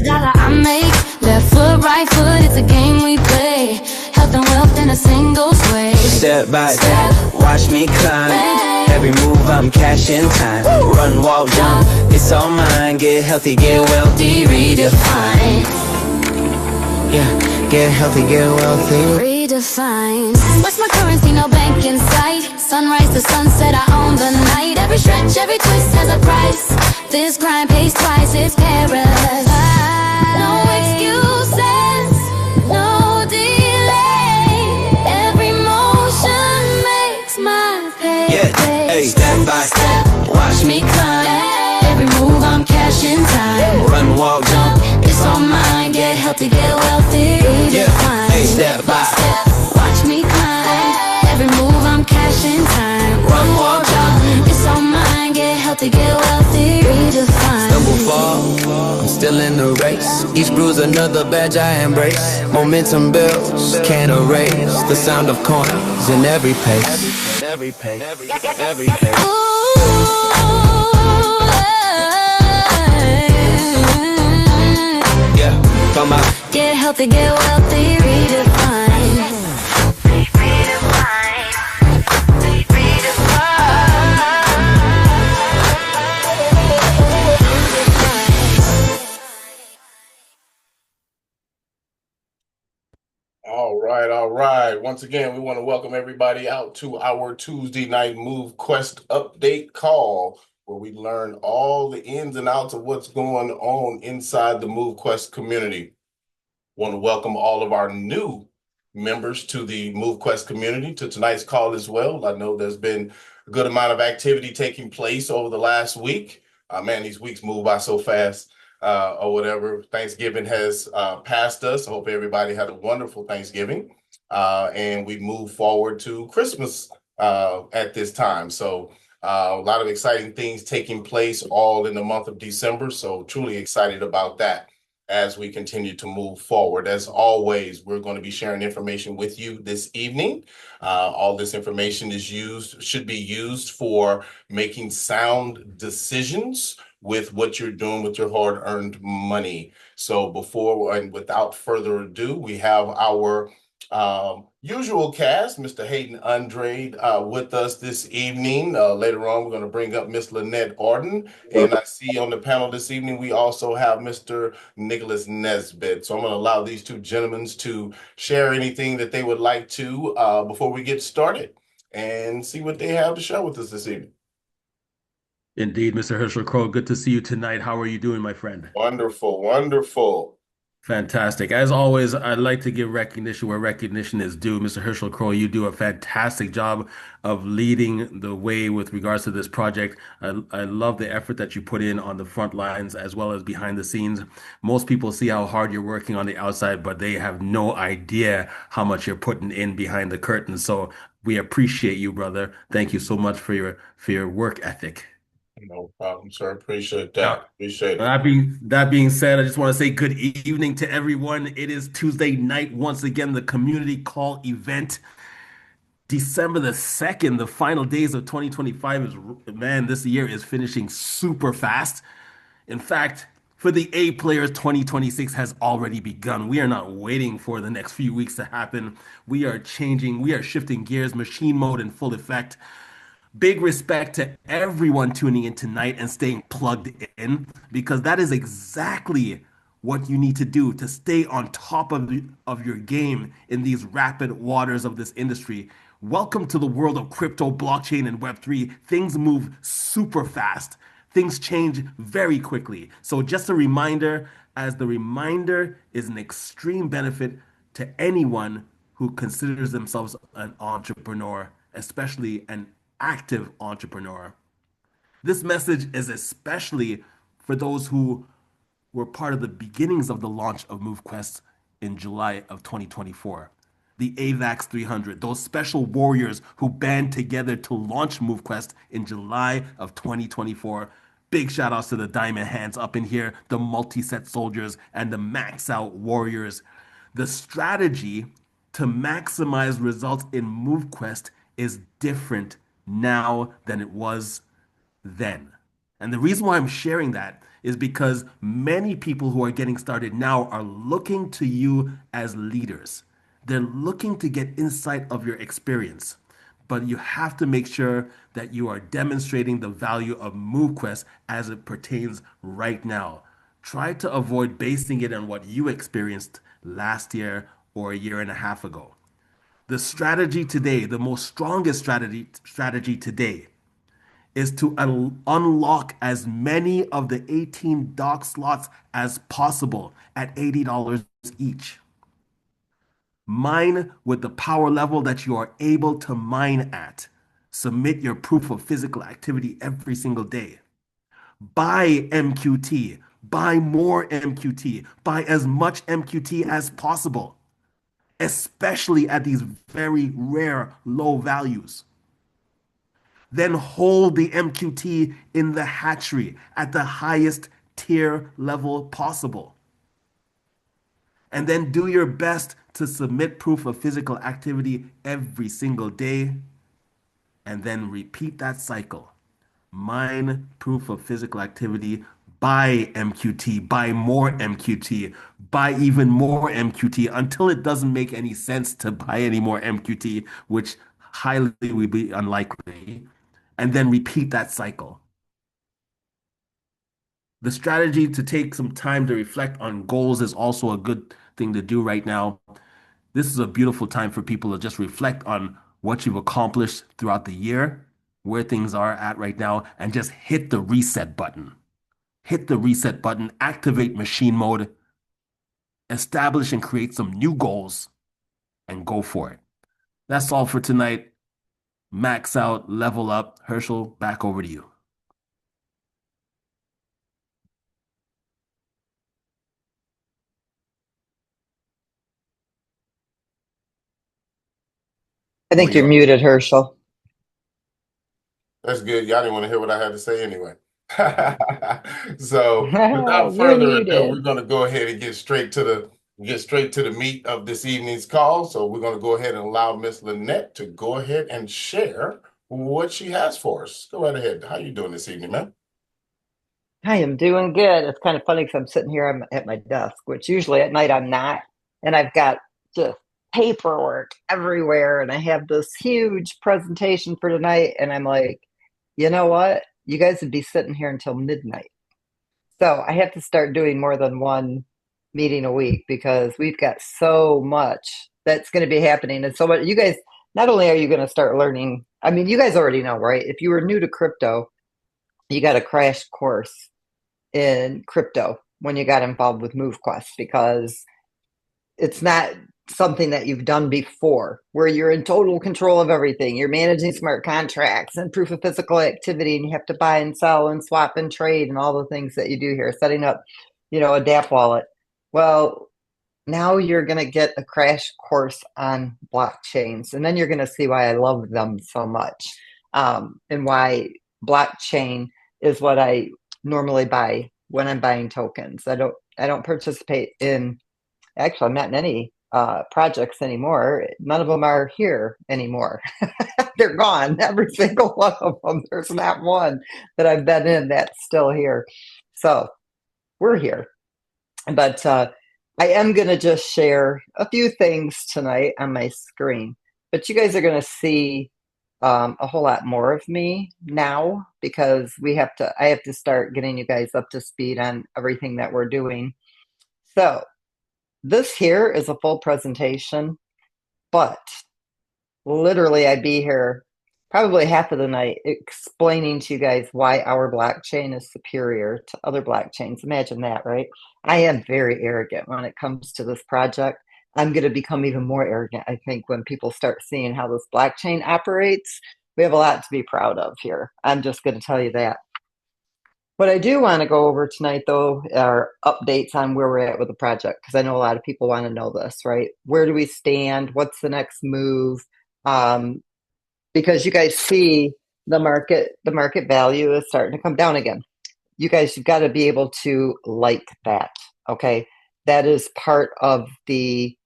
Dollar I make, left foot, right foot, it's a game we play. Health and wealth in a single sway. Step by step, watch me climb. Every move I'm cashing time. Run, walk, jump, it's all mine. Get healthy, get wealthy, redefine. Yeah, get healthy, get wealthy. Redefine. What's my currency? No bank in sight. Sunrise to sunset, I own the night. Every stretch, every twist has a price. This grind pays twice, it's paradise. No excuses, no delay. Every motion makes my pay. Yeah, hey, step by step, Watch me climb. Every move I'm cashing time. run, walk, jump. It's all mine. Get healthy, get wealthy. Yeah, Redefine. hey, step by step, Watch me climb. Every move I'm cashing time. run, walk, jump. It's all mine. Get healthy, get wealthy. Redefine. Stumble, fall, I'm still in the race. Each bruise another badge I embrace. Momentum builds, can't erase the sound of coins in every pace. Every pace, every pace. Yeah, come on. Get healthy, get wealthy, redefine. Redefine. All right, all right. Once again, we want to welcome everybody out to our Tuesday night MoveQuest update call, where we learn all the ins and outs of what's going on inside the MoveQuest community. Want to welcome all of our new members to the MoveQuest community to tonight's call as well. I know there's been a good amount of activity taking place over the last week. Man, these weeks move by so fast. Or whatever. Thanksgiving has passed us. I hope everybody had a wonderful Thanksgiving. And we move forward to Christmas at this time. So a lot of exciting things taking place all in the month of December. So truly excited about that as we continue to move forward. As always, we're going to be sharing information with you this evening. All this information should be used for making sound decisions with what you're doing with your hard-earned money. So before and without further ado, we have our usual cast, Mr. Hayden Andrade with us this evening. Later on, we're going to bring up Miss Lynette Arden. And I see on the panel this evening, we also have Mr. Nicholas Nesbitt. So I'm going to allow these two gentlemen to share anything that they would like to before we get started and see what they have to share with us this evening. Indeed, Mr. Herschel Crow, good to see you tonight. How are you doing, my friend? Wonderful, wonderful. Fantastic. As always, I'd like to give recognition where recognition is due. Mr. Herschel Crow, you do a fantastic job of leading the way with regards to this project. I love the effort that you put in on the front lines as well as behind the scenes. Most people see how hard you're working on the outside, but they have no idea how much you're putting in behind the curtain. So we appreciate you, brother. Thank you so much for your work ethic. No problem, sir. Appreciate Now, that. Appreciate it. that being said, I just want to say good evening to everyone. It is Tuesday night, once again, the community call event. December the 2nd, the final days of 2025 man, this year is finishing super fast. In fact, for the A players, 2026 has already begun. We are not waiting for the next few weeks to happen. We are shifting gears, machine mode in full effect. Big respect to everyone tuning in tonight and staying plugged in, because that is exactly what you need to do to stay on top of your game in these rapid waters of this industry. Welcome to the world of crypto, blockchain, and Web3. Things move super fast. Things change very quickly. So just a reminder, as the reminder is an extreme benefit to anyone who considers themselves an entrepreneur, especially an active entrepreneur. This message is especially for those who were part of the beginnings of the launch of MoveQuest in July of 2024. The AVAX 300, those special warriors who band together to launch MoveQuest in July of 2024. Big shout outs to the diamond hands up in here, the multi-set soldiers, and the max out warriors. The strategy to maximize results in MoveQuest is different now than it was then. And the reason why I'm sharing that is because many people who are getting started now are looking to you as leaders. They're looking to get insight of your experience. But you have to make sure that you are demonstrating the value of MoveQuest as it pertains right now. Try to avoid basing it on what you experienced last year or a year and a half ago. The strategy today, the most strongest strategy today is to unlock as many of the 18 dock slots as possible at $80 each. Mine with the power level that you are able to mine at. Submit your proof of physical activity every single day. Buy MQT. Buy more MQT. Buy as much MQT as possible, especially at these very rare low values. Then hold the MQT in the hatchery at the highest tier level possible. And then do your best to submit proof of physical activity every single day. And then repeat that cycle. Mine proof of physical activity, buy MQT, buy more MQT, buy even more MQT until it doesn't make any sense to buy any more MQT, which highly would be unlikely. And then repeat that cycle. The strategy to take some time to reflect on goals is also a good thing to do right now. This is a beautiful time for people to just reflect on what you've accomplished throughout the year, where things are at right now, and just hit the reset button. Hit the reset button, activate machine mode, establish and create some new goals, and go for it. That's all for tonight. Max out, level up. Herschel, back over to you. I think you're muted, Herschel. That's good. Y'all didn't want to hear what I had to say anyway. So without You're further ado, we're muted. going to go ahead and get straight to the meat of this evening's call. So we're going to go ahead and allow Miss Lynette to go ahead and share what she has for us. Go right ahead. How you doing this evening, ma'am? I am doing good. It's kind of funny because I'm sitting here at my desk, which usually at night I'm not. And I've got just paperwork everywhere. And I have this huge presentation for tonight. And I'm like, you know what? You guys would be sitting here until midnight. So I have to start doing more than one meeting a week because we've got so much that's going to be happening. And so what you guys, not only are you going to start learning, I mean, you guys already know, right? If you were new to crypto, you got a crash course in crypto when you got involved with MoveQuest because it's not something that you've done before where you're in total control of everything. You're managing smart contracts and proof of physical activity, and you have to buy and sell and swap and trade and all the things that you do here, setting up, a DApp wallet. Well, now you're going to get a crash course on blockchains, and then you're going to see why I love them so much, and why blockchain is what I normally buy when I'm buying tokens. I don't participate in. Actually, I'm not in any projects anymore. None of them are here anymore. They're gone. Every single one of them. There's not one that I've been in that's still here. So we're here. But I am going to just share a few things tonight on my screen. But you guys are going to see a whole lot more of me now because I have to start getting you guys up to speed on everything that we're doing. So this here is a full presentation, but literally I'd be here probably half of the night explaining to you guys why our blockchain is superior to other blockchains. Imagine that, right? I am very arrogant when it comes to this project. I'm going to become even more arrogant, I think, when people start seeing how this blockchain operates. We have a lot to be proud of here. I'm just going to tell you that. What I do want to go over tonight, though, are updates on where we're at with the project, because I know a lot of people want to know this, right? Where do we stand? What's the next move? Because you guys see the market value is starting to come down again. You've got to be able to like that, okay? That is part of the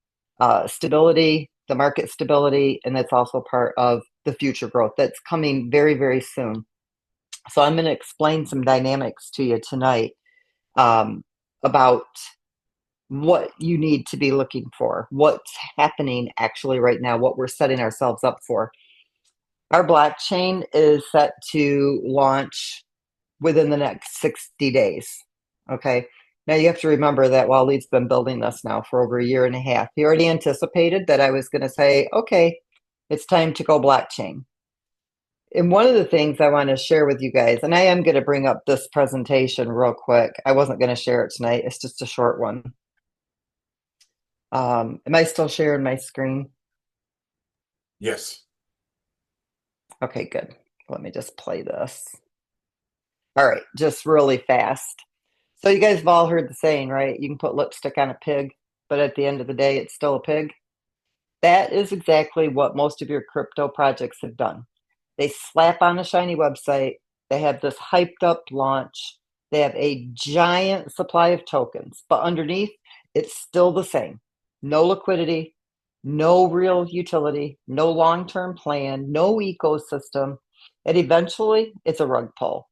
stability, the market stability, and that's also part of the future growth that's coming very, very soon. So I'm going to explain some dynamics to you tonight. about what you need to be looking for, what's happening actually right now, what we're setting ourselves up for. Our blockchain is set to launch within the next 60 days. Okay. Now you have to remember that Waleed's been building this now for over a year and a half. He already anticipated that I was going to say, okay, it's time to go blockchain. And one of the things I want to share with you guys, and I am going to bring up this presentation real quick. I wasn't going to share it tonight. It's just a short one. Am I still sharing my screen? Yes. Okay, good. Let me just play this. All right, just really fast. So you guys have all heard the saying, right? You can put lipstick on a pig, but at the end of the day, it's still a pig. That is exactly what most of your crypto projects have done. They slap on a shiny website. They have this hyped up launch. They have a giant supply of tokens, but underneath, it's still the same. No liquidity, no real utility, no long-term plan, no ecosystem. And eventually, it's a rug pull.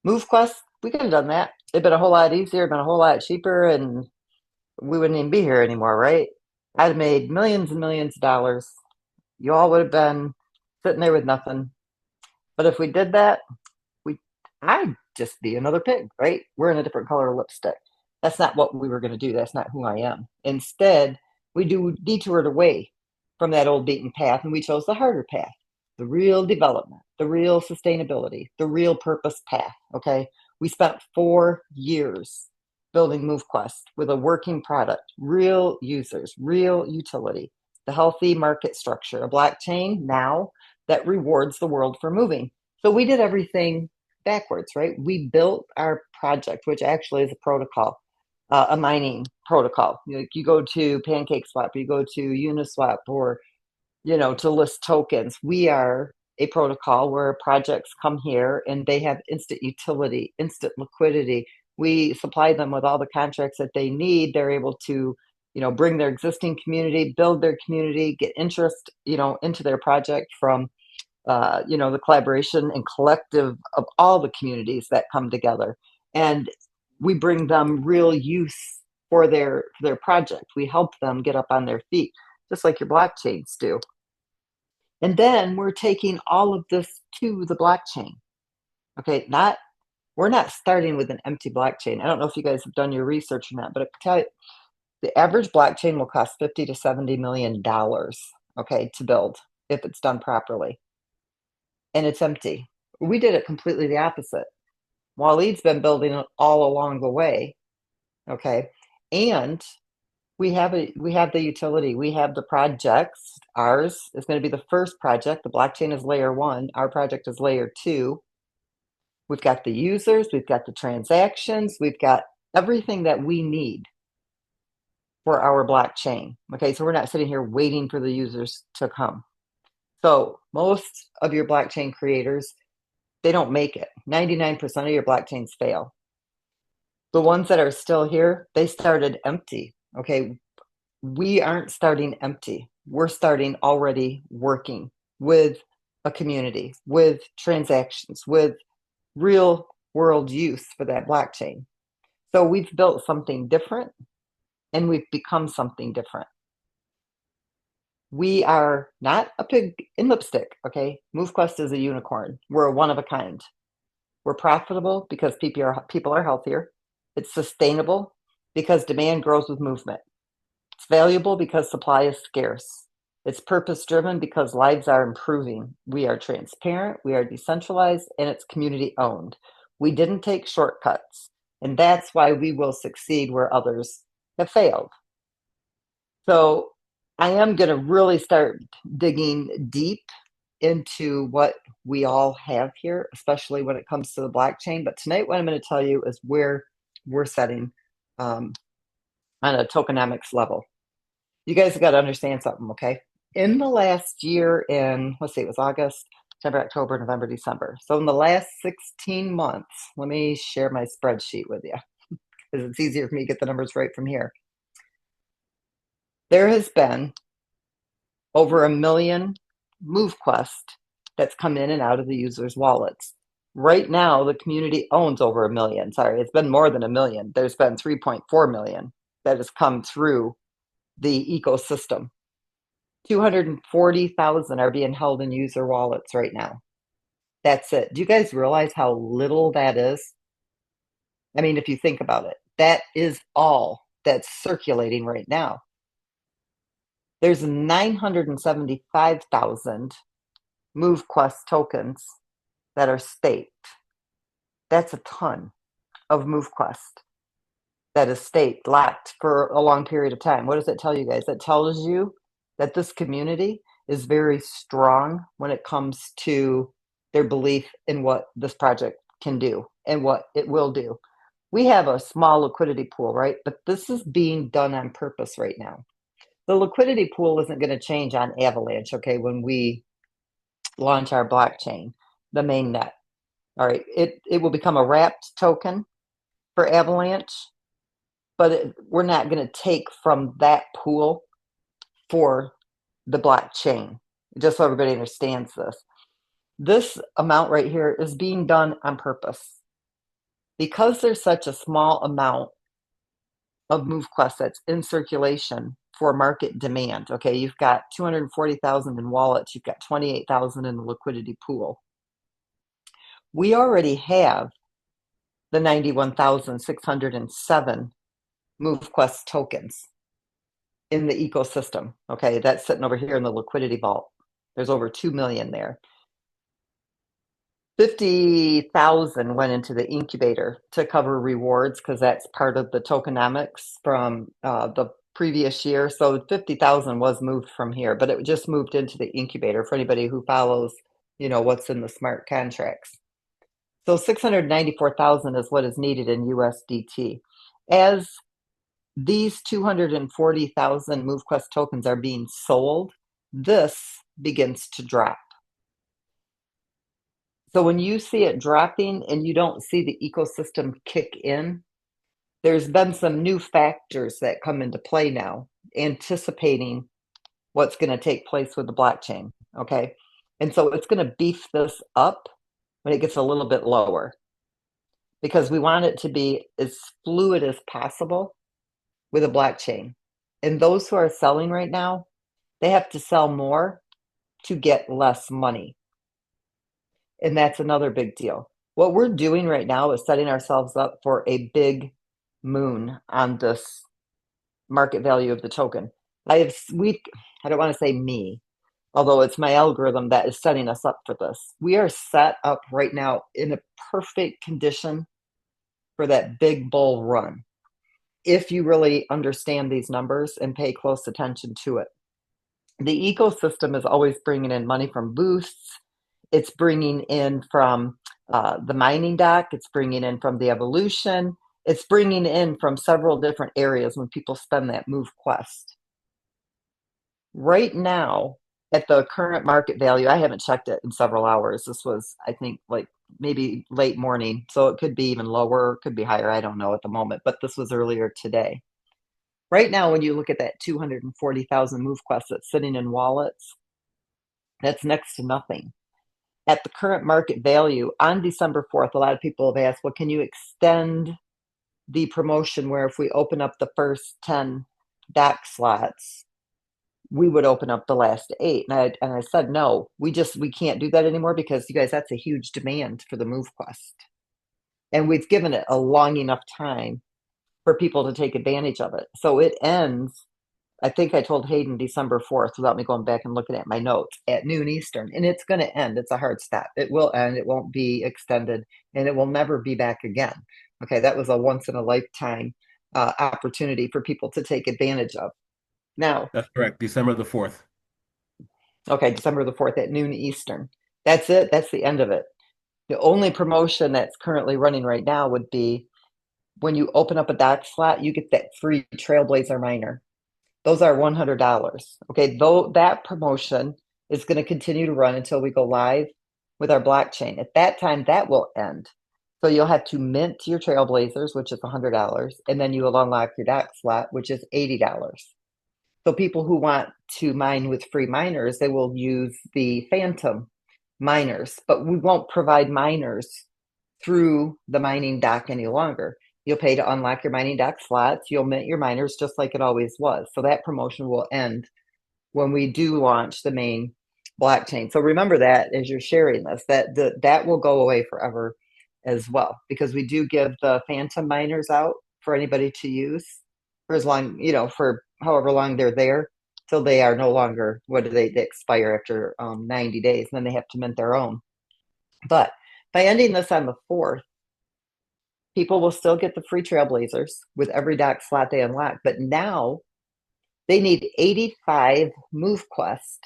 MoveQuest, we could have done that. It'd been a whole lot easier, been a whole lot cheaper, and we wouldn't even be here anymore, right? I'd have made millions and millions of dollars. You all would have been sitting there with nothing. But if we did that, I'd just be another pig, right? We're in a different color of lipstick. That's not what we were going to do. That's not who I am. Instead, we detoured away from that old beaten path, and we chose the harder path, the real development, the real sustainability, the real purpose path. Okay. We spent 4 years building MoveQuest with a working product, real users, real utility, the healthy market structure, a blockchain now that rewards the world for moving. So we did everything backwards, right? We built our project, which actually is a protocol, a mining protocol. You go to PancakeSwap, you go to Uniswap, or to list tokens. We are a protocol where projects come here and they have instant utility, instant liquidity. We supply them with all the contracts that they need. They're able to, bring their existing community, build their community, get interest, into their project from, the collaboration and collective of all the communities that come together. And we bring them real use for their project. We help them get up on their feet, just like your blockchains do. And then we're taking all of this to the blockchain. Okay, we're not starting with an empty blockchain. I don't know if you guys have done your research on that, but I can tell you the average blockchain will cost $50 to $70 million, okay, to build if it's done properly. And it's empty. We did it completely the opposite. Waleed's been building it all along the way, okay? And we have the utility. We have the projects. Ours is going to be the first project. The blockchain is layer 1. Our project is layer 2. We've got the users. We've got the transactions. We've got everything that we need for our blockchain. Okay, so we're not sitting here waiting for the users to come. So most of your blockchain creators, they don't make it. 99% of your blockchains fail. The ones that are still here, they started empty. Okay, we aren't starting empty. We're starting already working with a community, with transactions, with real world use for that blockchain. So we've built something different and we've become something different. We are not a pig in lipstick, okay? MoveQuest is a unicorn. We're a one of a kind. We're profitable because people are healthier. It's sustainable because demand grows with movement. It's valuable because supply is scarce. It's purpose-driven because lives are improving. We are transparent, we are decentralized, and it's community-owned. We didn't take shortcuts, and that's why we will succeed where others have failed. So I am going to really start digging deep into what we all have here, especially when it comes to the blockchain. But tonight, what I'm going to tell you is where we're setting on a tokenomics level. You guys have got to understand something, okay? In the last year, let's see, it was August, September, October, November, December. So in the last 16 months, let me share my spreadsheet with you because it's easier for me to get the numbers right from here. There has been over 1 million MoveQuest that's come in and out of the users' wallets. Right now, the community owns over 1 million. Sorry, it's been more than 1 million. There's been 3.4 million that has come through the ecosystem. 240,000 are being held in user wallets right now. That's it. Do you guys realize how little that is? I mean, if you think about it, that is all that's circulating right now. There's 975,000 MoveQuest tokens that are staked. That's a ton of MoveQuest that is staked, locked for a long period of time. What does it tell you guys? It tells you that this community is very strong when it comes to their belief in what this project can do and what it will do. We have a small liquidity pool, right? But this is being done on purpose right now. The liquidity pool isn't going to change on Avalanche, okay, when we launch our blockchain, the main net. All right, it will become a wrapped token for Avalanche, but we're not going to take from that pool for the blockchain, just so everybody understands this. This amount right here is being done on purpose. Because there's such a small amount of MoveQuest that's in circulation for market demand, okay, you've got 240,000 in wallets, you've got 28,000 in the liquidity pool. We already have the 91,607 MoveQuest tokens in the ecosystem. Okay, that's sitting over here in the liquidity vault. There's over 2 million there. 50,000 went into the incubator to cover rewards because that's part of the tokenomics from the previous year. So 50,000 was moved from here, but it just moved into the incubator for anybody who follows, what's in the smart contracts. So 694,000 is what is needed in USDT. As these 240,000 MoveQuest tokens are being sold, this begins to drop. So when you see it dropping and you don't see the ecosystem kick in, there's been some new factors that come into play now, anticipating what's going to take place with the blockchain, okay? And so it's going to beef this up when it gets a little bit lower because we want it to be as fluid as possible with a blockchain. And those who are selling right now, they have to sell more to get less money. And that's another big deal. What we're doing right now is setting ourselves up for a big moon on this market value of the token. I don't want to say me, although it's my algorithm that is setting us up for this. We are set up right now in a perfect condition for that big bull run, if you really understand these numbers and pay close attention to it. The ecosystem is always bringing in money from boosts. It's bringing in from the mining dock. It's bringing in from the evolution. It's bringing in from several different areas when people spend that MoveQuest. Right now, at the current market value, I haven't checked it in several hours. This was, I think, like maybe late morning. So it could be even lower, could be higher. I don't know at the moment, but this was earlier today. Right now, when you look at that 240,000 MoveQuest that's sitting in wallets, that's next to nothing. At the current market value on December 4th, a lot of people have asked, well, can you extend the promotion where if we open up the first 10 DAC slots, we would open up the last 8? And I said, no, we can't do that anymore because, you guys, that's a huge demand for the MoveQuest. And we've given it a long enough time for people to take advantage of it. So it ends, I think I told Hayden December 4th without me going back and looking at my notes, at noon Eastern. And it's going to end. It's a hard stop. It will end. It won't be extended. And it will never be back again. Okay, that was a once-in-a-lifetime opportunity for people to take advantage of. Now, That's correct. December the 4th. Okay, December the 4th at noon Eastern. That's it. That's the end of it. The only promotion that's currently running right now would be when you open up a doc slot, you get that free Trailblazer miner. Those are $100. Okay, though that promotion is going to continue to run until we go live with our blockchain. At that time, that will end. So you'll have to mint your Trailblazers, which is $100, and then you will unlock your doc slot, which is $80. So people who want to mine with free miners, they will use the Phantom miners, but we won't provide miners through the mining dock any longer. You'll pay to unlock your mining dock slots. You'll mint your miners just like it always was. So that promotion will end when we do launch the main blockchain. So remember that as you're sharing this, that will go away forever as well, because we do give the phantom miners out for anybody to use for as long, for however long they're there, till they are no longer, they expire after 90 days, and then they have to mint their own. But by ending this on the 4th, people will still get the free Trailblazers with every dock slot they unlock. But now they need 85 MoveQuest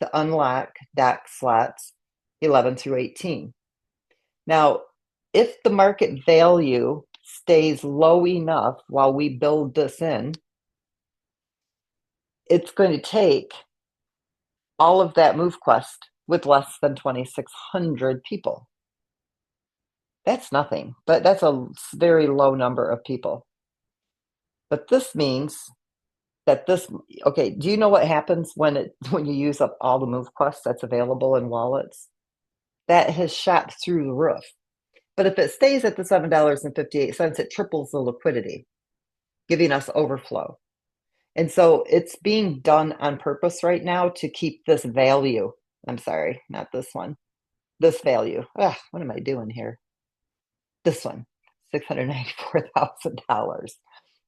to unlock dock slots 11 through 18. Now, if the market value stays low enough while we build this in, it's going to take all of that MoveQuest with less than 2,600 people. That's nothing, but that's a very low number of people. But this means that okay, do you know what happens when you use up all the MoveQuest that's available in wallets? That has shot through the roof. But if it stays at the $7.58, it triples the liquidity, giving us overflow. And so it's being done on purpose right now to keep this value. I'm sorry, not this one. This value. What am I doing here? This one, $694,000.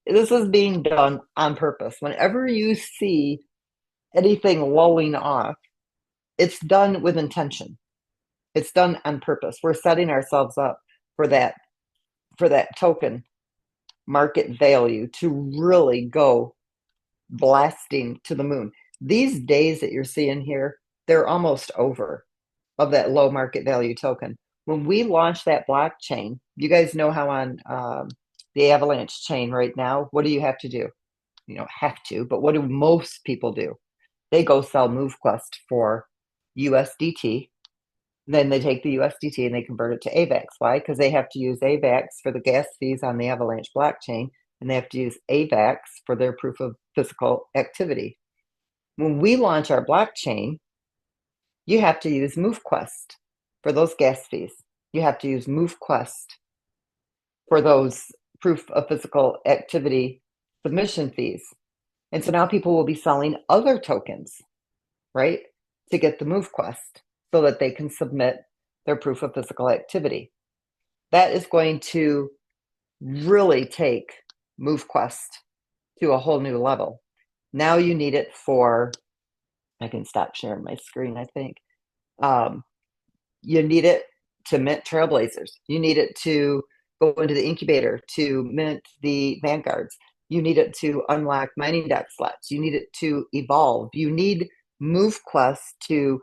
This is being done on purpose. Whenever you see anything lulling off, it's done with intention. It's done on purpose. We're setting ourselves up for that token market value to really go blasting to the moon. These days that you're seeing here, they're almost over of that low market value token. When we launch that blockchain, you guys know how on the Avalanche chain right now, what do you have to do? You don't have to, but what do most people do? They go sell MoveQuest for USDT. Then they take the USDT and they convert it to AVAX. Why? Because they have to use AVAX for the gas fees on the Avalanche blockchain, and they have to use AVAX for their proof of physical activity. When we launch our blockchain, you have to use MoveQuest for those gas fees. You have to use MoveQuest for those proof of physical activity submission fees. And so now people will be selling other tokens, right, to get the MoveQuest so that they can submit their proof of physical activity. That is going to really take MoveQuest to a whole new level. Now you need it for, I can stop sharing my screen, I think. You need it to mint Trailblazers. You need it to go into the incubator to mint the Vanguards. You need it to unlock mining dock slots. You need it to evolve. You need MoveQuest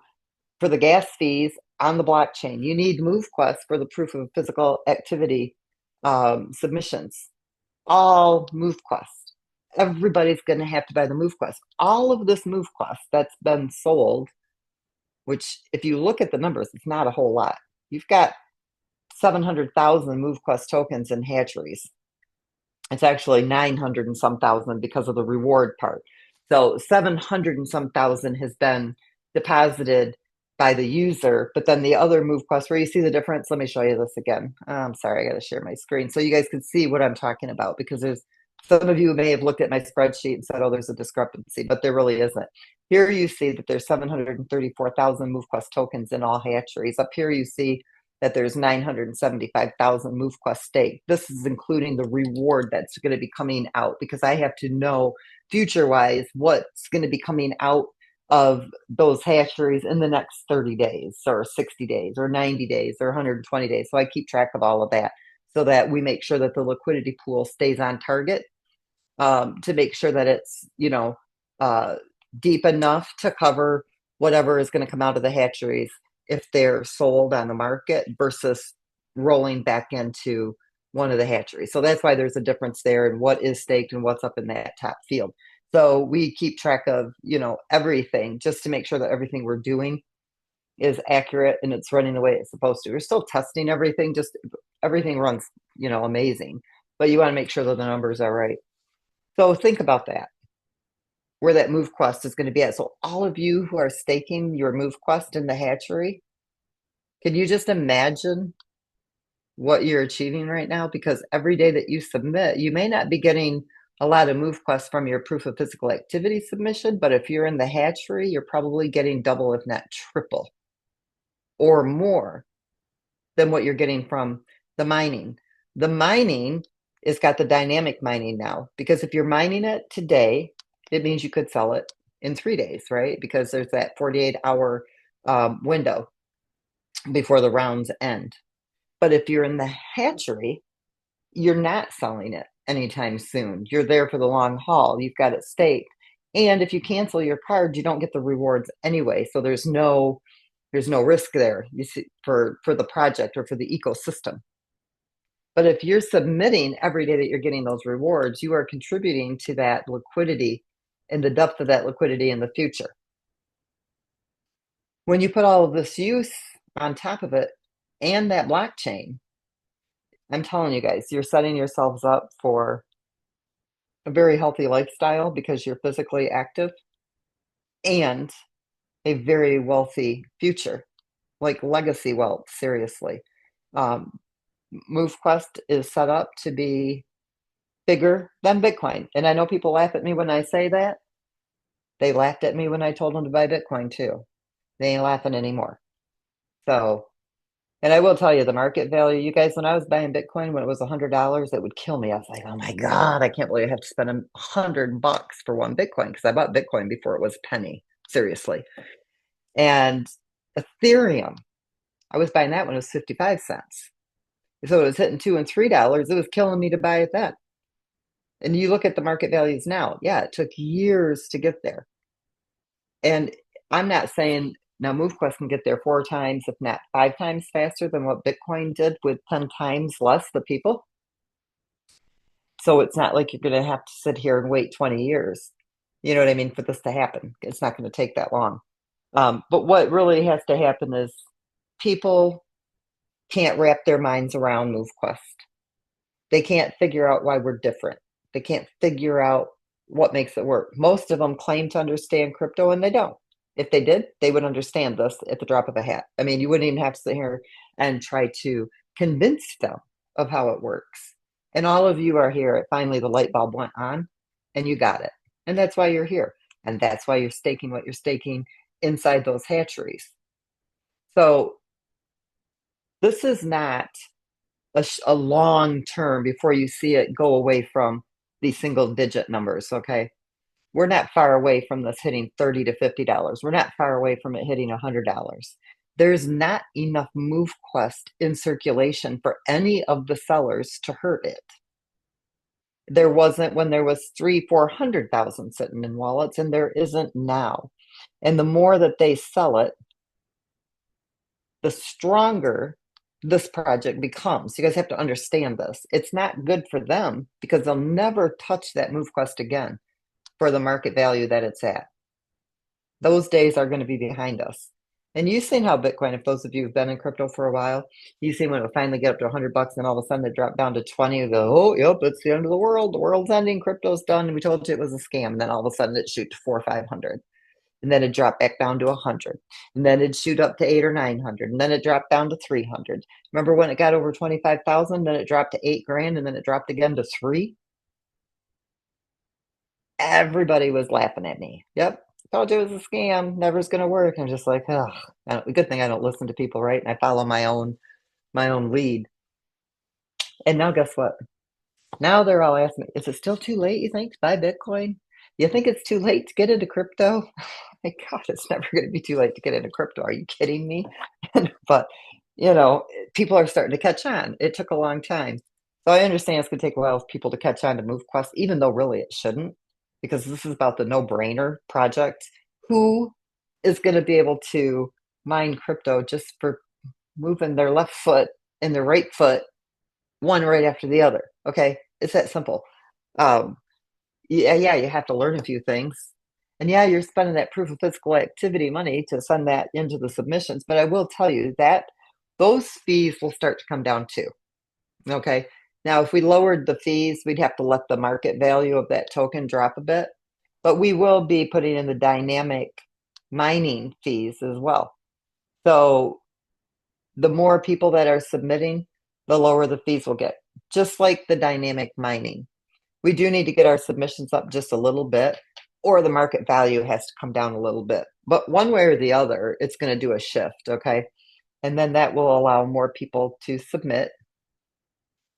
for the gas fees on the blockchain. You need MoveQuest for the proof of physical activity submissions. All MoveQuest. Everybody's going to have to buy the MoveQuest. All of this MoveQuest that's been sold, which if you look at the numbers, it's not a whole lot. You've got 700,000 MoveQuest tokens in hatcheries. It's actually 900 and some thousand because of the reward part. So 700 and some thousand has been deposited by the user, but then the other MoveQuest, where you see the difference, let me show you this again. I'm sorry, I got to share my screen so you guys can see what I'm talking about, because there's some of you may have looked at my spreadsheet and said, oh, there's a discrepancy, but there really isn't. Here you see that there's 734,000 MoveQuest tokens in all hatcheries. Up here you see that there's 975,000 MoveQuest stake. This is including the reward that's going to be coming out, because I have to know future-wise what's going to be coming out of those hatcheries in the next 30 days or 60 days or 90 days or 120 days. So I keep track of all of that so that we make sure that the liquidity pool stays on target, to make sure that it's, deep enough to cover whatever is going to come out of the hatcheries if they're sold on the market versus rolling back into one of the hatcheries. So that's why there's a difference there in what is staked and what's up in that top field. So we keep track of, everything, just to make sure that everything we're doing is accurate and it's running the way it's supposed to. We're still testing everything, just everything runs, amazing, but you want to make sure that the numbers are right. So think about that, where that MoveQuest is going to be at. So all of you who are staking your MoveQuest in the hatchery, Can you just imagine what you're achieving right now? Because every day that you submit, you may not be getting a lot of MoveQuest from your proof of physical activity submission, but if you're in the hatchery, you're probably getting double, if not triple or more than what you're getting from the mining. The mining is got the dynamic mining now, because if you're mining it today, it means you could sell it in 3 days, right? Because there's that 48-hour window before the rounds end. But if you're in the hatchery, you're not selling it anytime soon. You're there for the long haul. You've got it staked. And if you cancel your card, you don't get the rewards anyway. So there's no risk there, you see, for the project or for the ecosystem. But if you're submitting every day that you're getting those rewards, you are contributing to that liquidity and the depth of that liquidity in the future. When you put all of this use on top of it and that blockchain, I'm telling you guys, you're setting yourselves up for a very healthy lifestyle because you're physically active and a very wealthy future, like legacy wealth, seriously. MoveQuest is set up to be bigger than Bitcoin. And I know people laugh at me when I say that. They laughed at me when I told them to buy Bitcoin too. They ain't laughing anymore. So, and I will tell you the market value, you guys, when I was buying Bitcoin, when it was $100, it would kill me. I was like, oh my God, I can't believe I have to spend $100 for one Bitcoin, because I bought Bitcoin before it was a penny, seriously. And Ethereum, I was buying that when it was 55 cents. So it was hitting $2 and $3. It was killing me to buy it then. And you look at the market values now, yeah, it took years to get there. And I'm not saying now MoveQuest can get there 4 times, if not 5 times faster than what Bitcoin did with 10 times less the people. So it's not like you're going to have to sit here and wait 20 years, you know what I mean, for this to happen. It's not going to take that long. But what really has to happen is people can't wrap their minds around MoveQuest. They can't figure out why we're different. They can't figure out what makes it work. Most of them claim to understand crypto and they don't. If they did, they would understand this at the drop of a hat. I mean, you wouldn't even have to sit here and try to convince them of how it works. And all of you are here. Finally, the light bulb went on and you got it. And that's why you're here. And that's why you're staking what you're staking inside those hatcheries. So this is not a long term before you see it go away from these single digit numbers. Okay. We're not far away from this hitting $30 to $50. We're not far away from it hitting $100. There's not enough MoveQuest in circulation for any of the sellers to hurt it. There wasn't when there was 300,000-400,000 sitting in wallets, and there isn't now. And the more that they sell it, the stronger this project becomes. You guys have to understand this. It's not good for them because they'll never touch that MoveQuest again for the market value that it's at. Those days are going to be behind us. And you've seen how Bitcoin, if those of you who've been in crypto for a while, you've seen when it finally get up to $100 and all of a sudden it dropped down to 20, you go, oh, yep, it's the end of the world. The world's ending. Crypto's done. And we told you it was a scam. And then all of a sudden it shoot to 400 or 500. And then it dropped back down to 100. And then it'd shoot up to 800 or 900. And then it dropped down to 300. Remember when it got over 25,000, then it dropped to 8 grand, and then it dropped again to 3? Everybody was laughing at me. Yep. Told you it was a scam. Never's going to work. I'm just like, oh, good thing I don't listen to people, right? And I follow my own lead. And now guess what? Now they're all asking me, is it still too late, you think, to buy Bitcoin? You think it's too late to get into crypto? My God, it's never going to be too late to get into crypto. Are you kidding me? But, people are starting to catch on. It took a long time. So I understand it's going to take a while for people to catch on to MoveQuest, even though really it shouldn't, because this is about the no-brainer project. Who is going to be able to mine crypto just for moving their left foot and their right foot, one right after the other? Okay, it's that simple. Yeah, you have to learn a few things. And yeah, you're spending that proof of physical activity money to send that into the submissions. But I will tell you that those fees will start to come down too. Okay. Now, if we lowered the fees, we'd have to let the market value of that token drop a bit. But we will be putting in the dynamic mining fees as well. So the more people that are submitting, the lower the fees will get, just like the dynamic mining. We do need to get our submissions up just a little bit, or the market value has to come down a little bit. But one way or the other, it's going to do a shift, okay? And then that will allow more people to submit.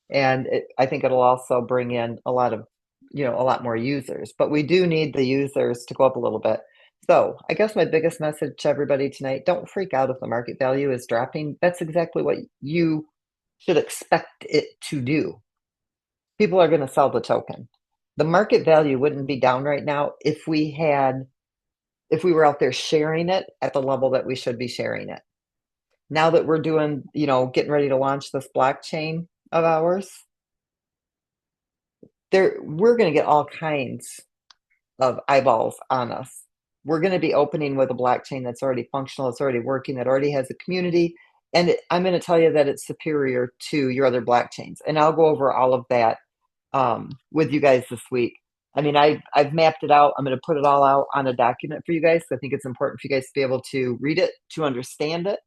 And I think it'll also bring in a lot of, a lot more users. But we do need the users to go up a little bit. So I guess my biggest message to everybody tonight, don't freak out if the market value is dropping. That's exactly what you should expect it to do. People are going to sell the token. The market value wouldn't be down right now if we were out there sharing it at the level that we should be sharing it. Now that we're doing, getting ready to launch this blockchain of ours, we're going to get all kinds of eyeballs on us. We're going to be opening with a blockchain that's already functional, it's already working, that already has a community. And I'm going to tell you that it's superior to your other blockchains. And I'll go over all of that with you guys this week. I mean, I've mapped it out. I'm going to put it all out on a document for you guys. So I think it's important for you guys to be able to read it, to understand it.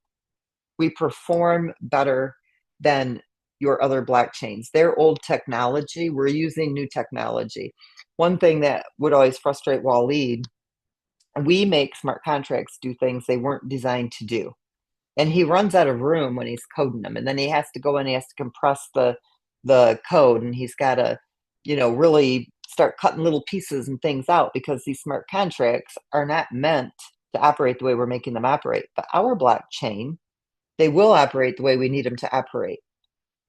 We perform better than your other blockchains. They're old technology. We're using new technology. One thing that would always frustrate Waleed, we make smart contracts do things they weren't designed to do. And he runs out of room when he's coding them. And then he has to go in, he has to compress the code, and he's got to, really start cutting little pieces and things out, because these smart contracts are not meant to operate the way we're making them operate. But our blockchain, they will operate the way we need them to operate.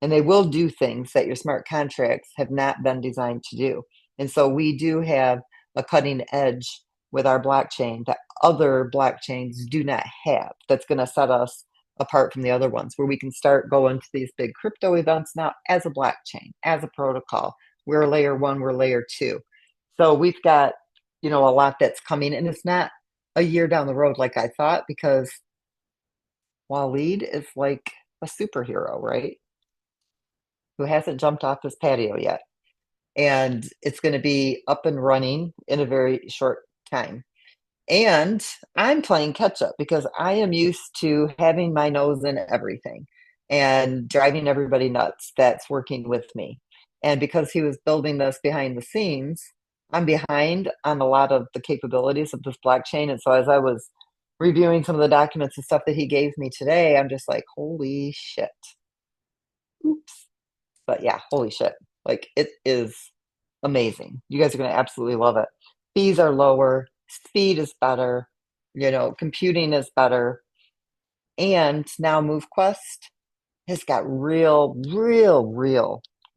And they will do things that your smart contracts have not been designed to do. And so we do have a cutting edge with our blockchain that other blockchains do not have, that's going to set us apart from the other ones, where we can start going to these big crypto events now as a blockchain, as a protocol. We're layer 1, we're layer 2. So we've got, a lot that's coming, and it's not a year down the road like I thought, because Waleed is like a superhero, right? Who hasn't jumped off his patio yet. And it's going to be up and running in a very short time. And I'm playing catch up because I am used to having my nose in everything and driving everybody nuts that's working with me. And because he was building this behind the scenes, I'm behind on a lot of the capabilities of this blockchain. And so as I was reviewing some of the documents and stuff that he gave me today, I'm just like, holy shit. Oops. But yeah, holy shit. Like, it is amazing. You guys are going to absolutely love it. Fees are lower, speed is better, computing is better. And now MoveQuest has got real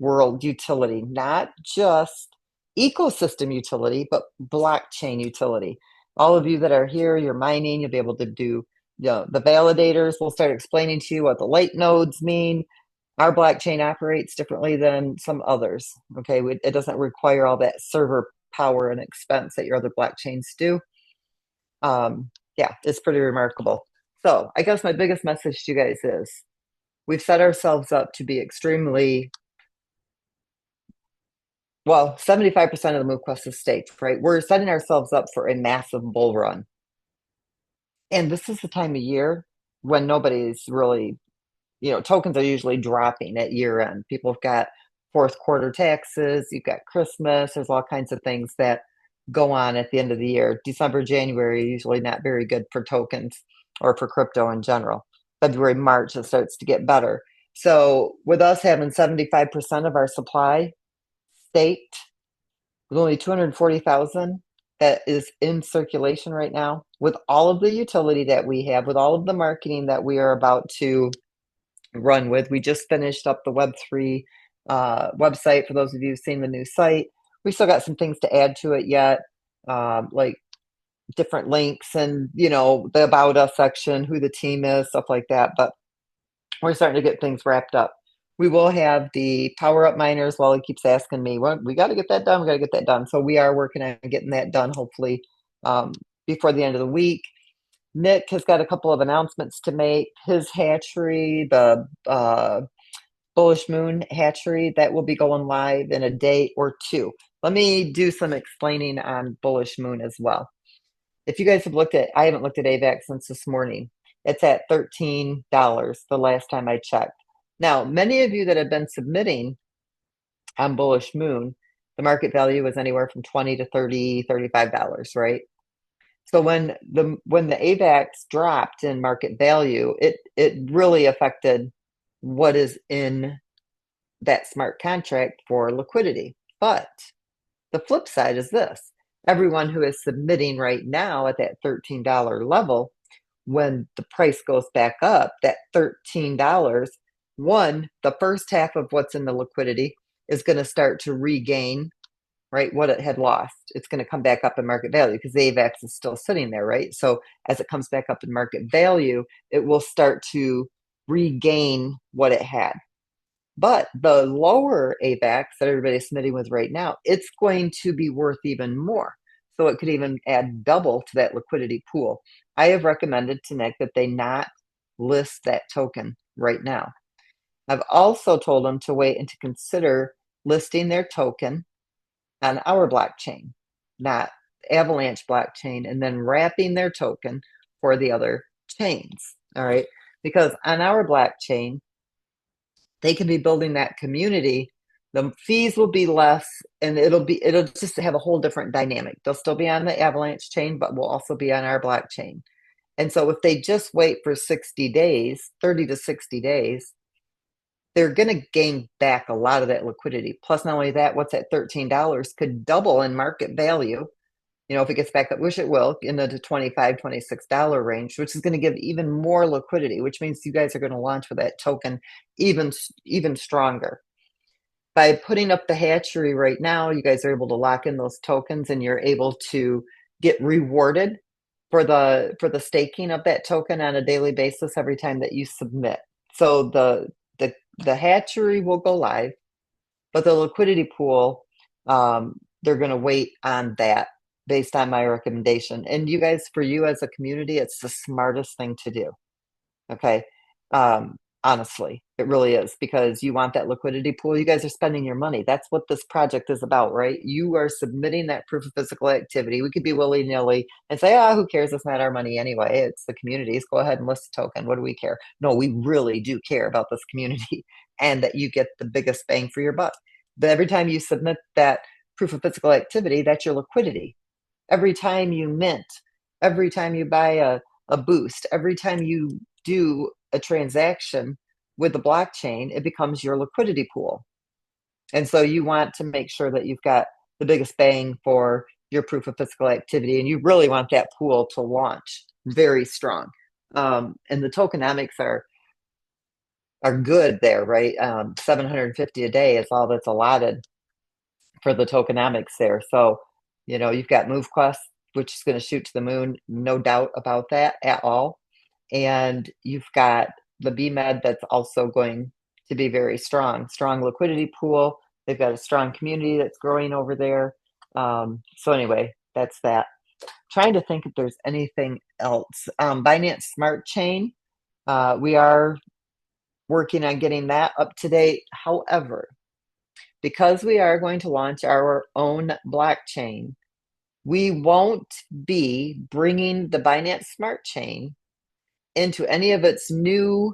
world utility, not just ecosystem utility, but blockchain utility. All of you that are here, you're mining, you'll be able to do, the validators will start explaining to you what the light nodes mean. Our blockchain operates differently than some others. Okay, it doesn't require all that server power and expense that your other blockchains do. Yeah, it's pretty remarkable. So I guess my biggest message to you guys is we've set ourselves up to be extremely, well, 75% of the MoveQuest is staked, right? We're setting ourselves up for a massive bull run. And this is the time of year when nobody's really, tokens are usually dropping at year end. People have got fourth quarter taxes, you've got Christmas, there's all kinds of things that go on at the end of the year. December, January, usually not very good for tokens or for crypto in general. February, March, it starts to get better. So with us having 75% of our supply staked, with only 240,000 that is in circulation right now, with all of the utility that we have, with all of the marketing that we are about to run with. We just finished up the Web3 website. For those of you who've seen the new site, we still got some things to add to it yet, like different links and, the About Us section, who the team is, stuff like that. But we're starting to get things wrapped up. We will have the power up miners. While he keeps asking me, well, we got to get that done. We got to get that done. So we are working on getting that done, hopefully before the end of the week. Nick has got a couple of announcements to make. His hatchery, the Bullish Moon hatchery, that will be going live in a day or two. Let me do some explaining on Bullish Moon as well. If you guys have looked at, I haven't looked at AVAX since this morning. It's at $13 the last time I checked. Now, many of you that have been submitting on Bullish Moon, the market value was anywhere from 20 to 30, $35, right? So when the AVAX dropped in market value, it really affected what is in that smart contract for liquidity. But the flip side is this. Everyone who is submitting right now at that $13 level, when the price goes back up, that $13, the first half of what's in the liquidity is going to start to regain, right, what it had lost. It's going to come back up in market value because the AVAX is still sitting there, right? So as it comes back up in market value, it will start to regain what it had. But the lower AVAX that everybody's submitting with right now, it's going to be worth even more. So it could even add double to that liquidity pool. I have recommended to Nick that they not list that token right now. I've also told them to wait and to consider listing their token on our blockchain, not Avalanche blockchain, and then wrapping their token for the other chains. All right. Because on our blockchain, they can be building that community. The fees will be less and it'll just have a whole different dynamic. They'll still be on the Avalanche chain, but will also be on our blockchain. And so if they just wait for 60 days, 30 to 60 days, they're going to gain back a lot of that liquidity. Plus, not only that, what's at $13 could double in market value. You know, if it gets back up, which it will, in the $25, $26 range, which is going to give even more liquidity, which means you guys are going to launch with that token even stronger. By putting up the hatchery right now, you guys are able to lock in those tokens and you're able to get rewarded for the staking of that token on a daily basis every time that you submit. So the hatchery will go live, but the liquidity pool, they're going to wait on that based on my recommendation. And you guys, for you as a community, it's the smartest thing to do. Okay. Honestly, it really is, because you want that liquidity pool. You guys are spending your money. That's what this project is about, right? You are submitting that proof of physical activity. We could be willy-nilly and say, who cares? It's not our money anyway. It's the community's. Go ahead and list a token. What do we care? No, we really do care about this community and that you get the biggest bang for your buck. But every time you submit that proof of physical activity, that's your liquidity. Every time you mint, every time you buy a boost, every time you do a transaction with the blockchain, it becomes your liquidity pool. And so you want to make sure that you've got the biggest bang for your proof of physical activity, and you really want that pool to launch very strong. And the tokenomics are good there, right? 750 a day is all that's allotted for the tokenomics there. So, you've got MoveQuest, which is going to shoot to the moon, no doubt about that at all. And you've got the BMed that's also going to be very strong liquidity pool. They've got a strong community that's growing over there. So anyway, that's that. Trying to think if there's anything else. Binance Smart Chain, we are working on getting that up to date. However, because we are going to launch our own blockchain, we won't be bringing the Binance Smart Chain into any of its new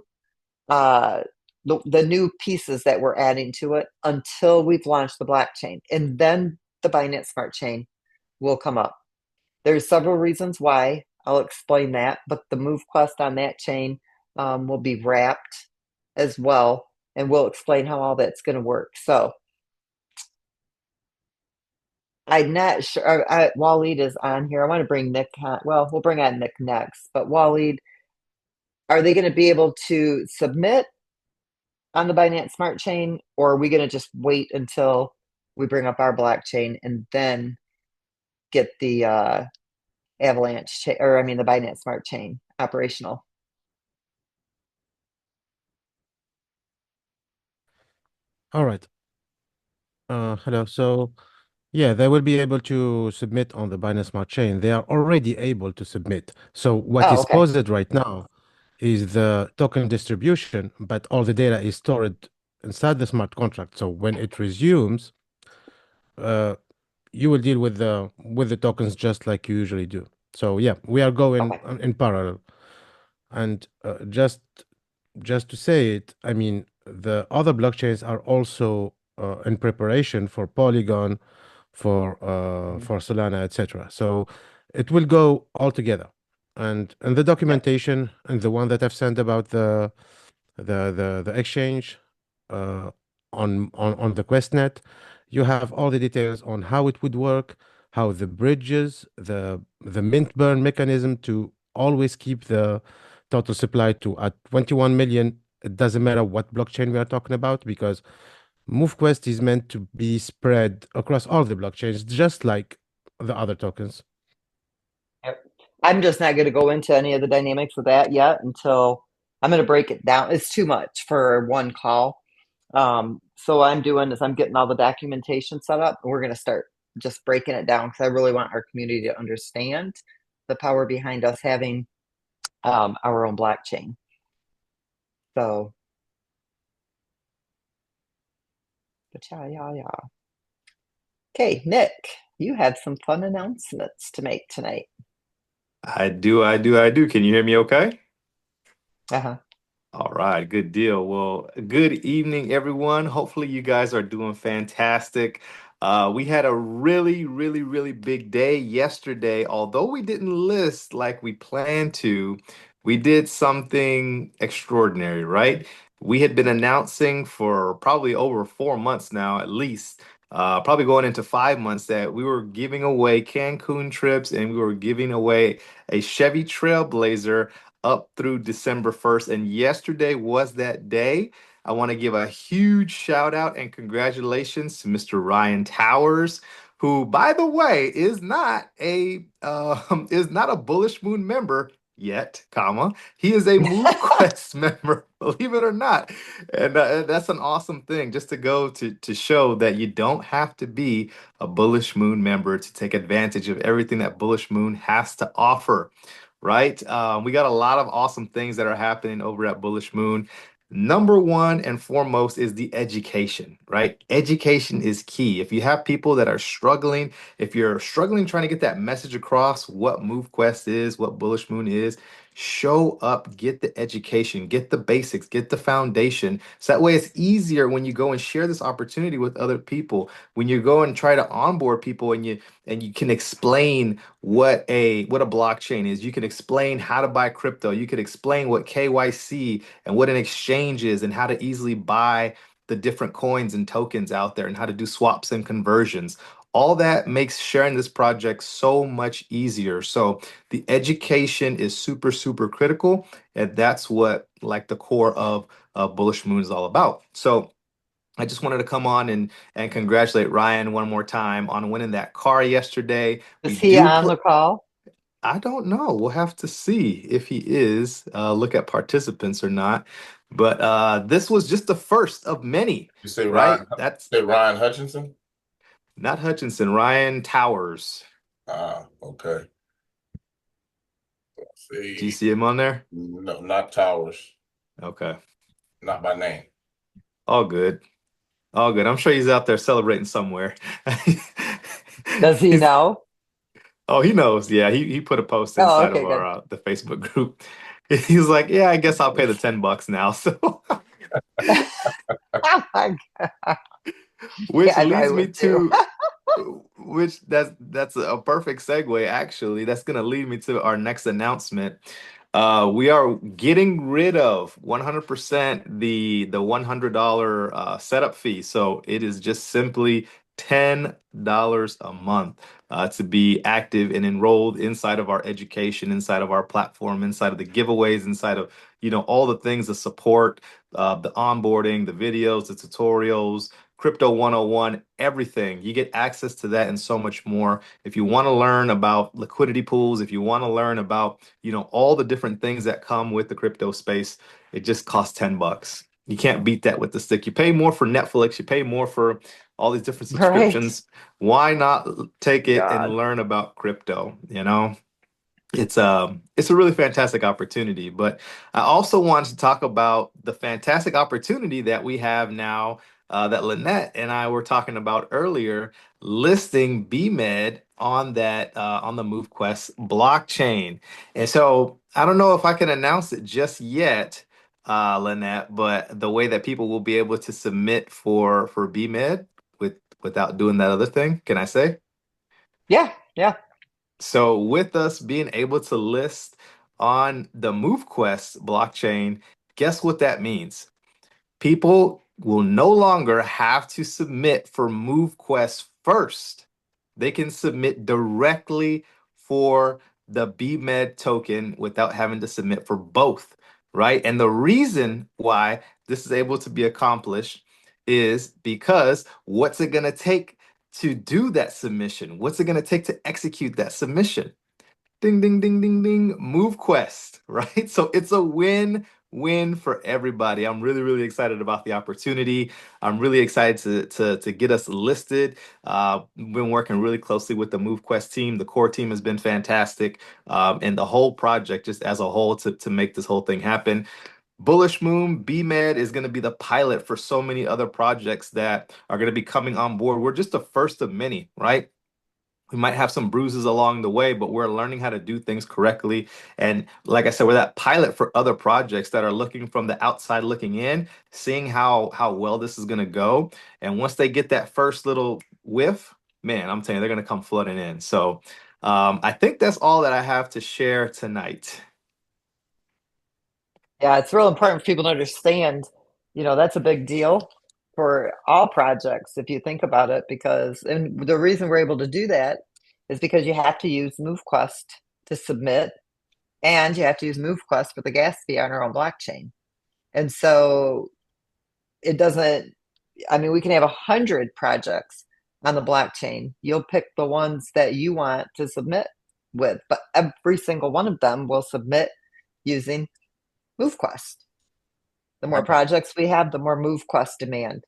the new pieces that we're adding to it until we've launched the blockchain, and then the Binance Smart Chain will come up. There's several reasons why. I'll explain that, but the MoveQuest on that chain will be wrapped as well, and we'll explain how all that's going to work. So I'm not sure. Waleed is on here. I want to bring Nick on. Well, we'll bring on Nick next, but Waleed, are they going to be able to submit on the Binance Smart Chain, or are we going to just wait until we bring up our blockchain and then get the Avalanche the Binance Smart Chain operational? All right. Hello. So, yeah, they will be able to submit on the Binance Smart Chain. They are already able to submit. So what Oh, is okay. paused right now is the token distribution, but all the data is stored inside the smart contract. So when it resumes, uh, you will deal with the tokens just like you usually do. So yeah, we are going Okay. in parallel. And just to say it, I mean, the other blockchains are also in preparation for Polygon, for Solana, etc. So it will go all together. And the Yeah. documentation and the one that I've sent about the exchange uh, on the QuestNet, you have all the details on how it would work, how the bridges, the mint burn mechanism to always keep the total supply to at 21 million. It doesn't matter what blockchain we are talking about because MoveQuest is meant to be spread across all the blockchains, just like the other tokens. Yep. I'm just not going to go into any of the dynamics of that yet until I'm going to break it down. It's too much for one call. So what I'm doing is I'm getting all the documentation set up, and we're going to start just breaking it down because I really want our community to understand the power behind us having our own blockchain. So, but yeah. Okay, Nick, you had some fun announcements to make tonight. I do. Can you hear me okay? Uh-huh. All right, good deal. Well, good evening, everyone. Hopefully, you guys are doing fantastic. We had a really big day yesterday. Although we didn't list like we planned to, we did something extraordinary, right? We had been announcing for probably over 4 months now, at least, probably going into 5 months, that we were giving away Cancun trips and we were giving away a Chevy Trailblazer up through December 1st. And yesterday was that day. I want to give a huge shout out and congratulations to Mr. Ryan Towers, who, by the way, is not a Bullish Moon member yet, comma. He is a MoveQuest member, believe it or not. And that's an awesome thing just to go to show that you don't have to be a Bullish Moon member to take advantage of everything that Bullish Moon has to offer, right? We got a lot of awesome things that are happening over at Bullish Moon. Number one and foremost is the education, right? Education is key. If you have people that are struggling, if you're struggling trying to get that message across what MoveQuest is, what Bullish Moon is, show up, get the education, get the basics, get the foundation. So that way it's easier when you go and share this opportunity with other people. When you go and try to onboard people and you can explain what a blockchain is. You can explain how to buy crypto. You can explain what KYC and what an exchange is and how to easily buy the different coins and tokens out there and how to do swaps and conversions. All that makes sharing this project so much easier. So the education is super critical, and that's what like the core of Bullish Moon is all about. So I just wanted to come on and congratulate Ryan one more time on winning that car yesterday. We Is he do on pl the call? I don't know. We'll have to see if he is, look at participants or not. But this was just the first of many, You say right? That's Ryan Hutchinson? not Hutchinson, Ryan Towers. Ah, okay. Let's Do you see. see him on there? No, not Towers. Okay. Not by name. All good. All good. I'm sure he's out there celebrating somewhere. Does he He's, know? oh, he knows. Yeah, he put a post Oh, inside of okay, our good. the Facebook group. He's like, yeah, I guess I'll pay the $10 now. So Oh my God. which Yeah, I probably leads me would too. to which that's a perfect segue, actually. That's gonna lead me to our next announcement. We are getting rid of 100% the $100 setup fee. So it is just simply $10 a month to be active and enrolled inside of our education, inside of our platform, inside of the giveaways, inside of all the things, the support, the onboarding, the videos, the tutorials, Crypto 101, everything. You get access to that and so much more. If you want to learn about liquidity pools, if you want to learn about, all the different things that come with the crypto space, it just costs $10. You can't beat that with the stick. You pay more for Netflix, you pay more for all these different Right. subscriptions. Why not take it and God. learn about crypto, It's a really fantastic opportunity, but I also wanted to talk about the fantastic opportunity that we have now that Lynette and I were talking about earlier, listing BMed on that on the MoveQuest blockchain. And so I don't know if I can announce it just yet, Lynette, but the way that people will be able to submit for BMed without doing that other thing, can I say? Yeah, yeah. So with us being able to list on the MoveQuest blockchain, guess what that means? People will no longer have to submit for MoveQuest first. They can submit directly for the BMed token without having to submit for both, right? And the reason why this is able to be accomplished is because what's it going to take to do that submission? What's it going to take to execute that submission? Ding, ding, ding, ding, ding. MoveQuest, right? So it's a win-win for everybody. I'm really, really excited about the opportunity. I'm really excited to get us listed. We've been working really closely with the MoveQuest team. The core team has been fantastic, and the whole project, just as a whole, to make this whole thing happen. Bullish Moon, BMed is going to be the pilot for so many other projects that are going to be coming on board. We're just the first of many, right? We might have some bruises along the way, but we're learning how to do things correctly. And like I said, we're that pilot for other projects that are looking from the outside looking in, seeing how well this is going to go. And once they get that first little whiff, man, I'm telling you, they're going to come flooding in. So I think that's all that I have to share tonight. Yeah, it's real important for people to understand, that's a big deal for all projects if you think about it, because and the reason we're able to do that is because you have to use MoveQuest to submit, and you have to use MoveQuest for the gas fee on our own blockchain. And so it doesn't, I mean, we can have 100 projects on the blockchain. You'll pick the ones that you want to submit with, but every single one of them will submit using MoveQuest. The more projects we have, the more MoveQuest demand,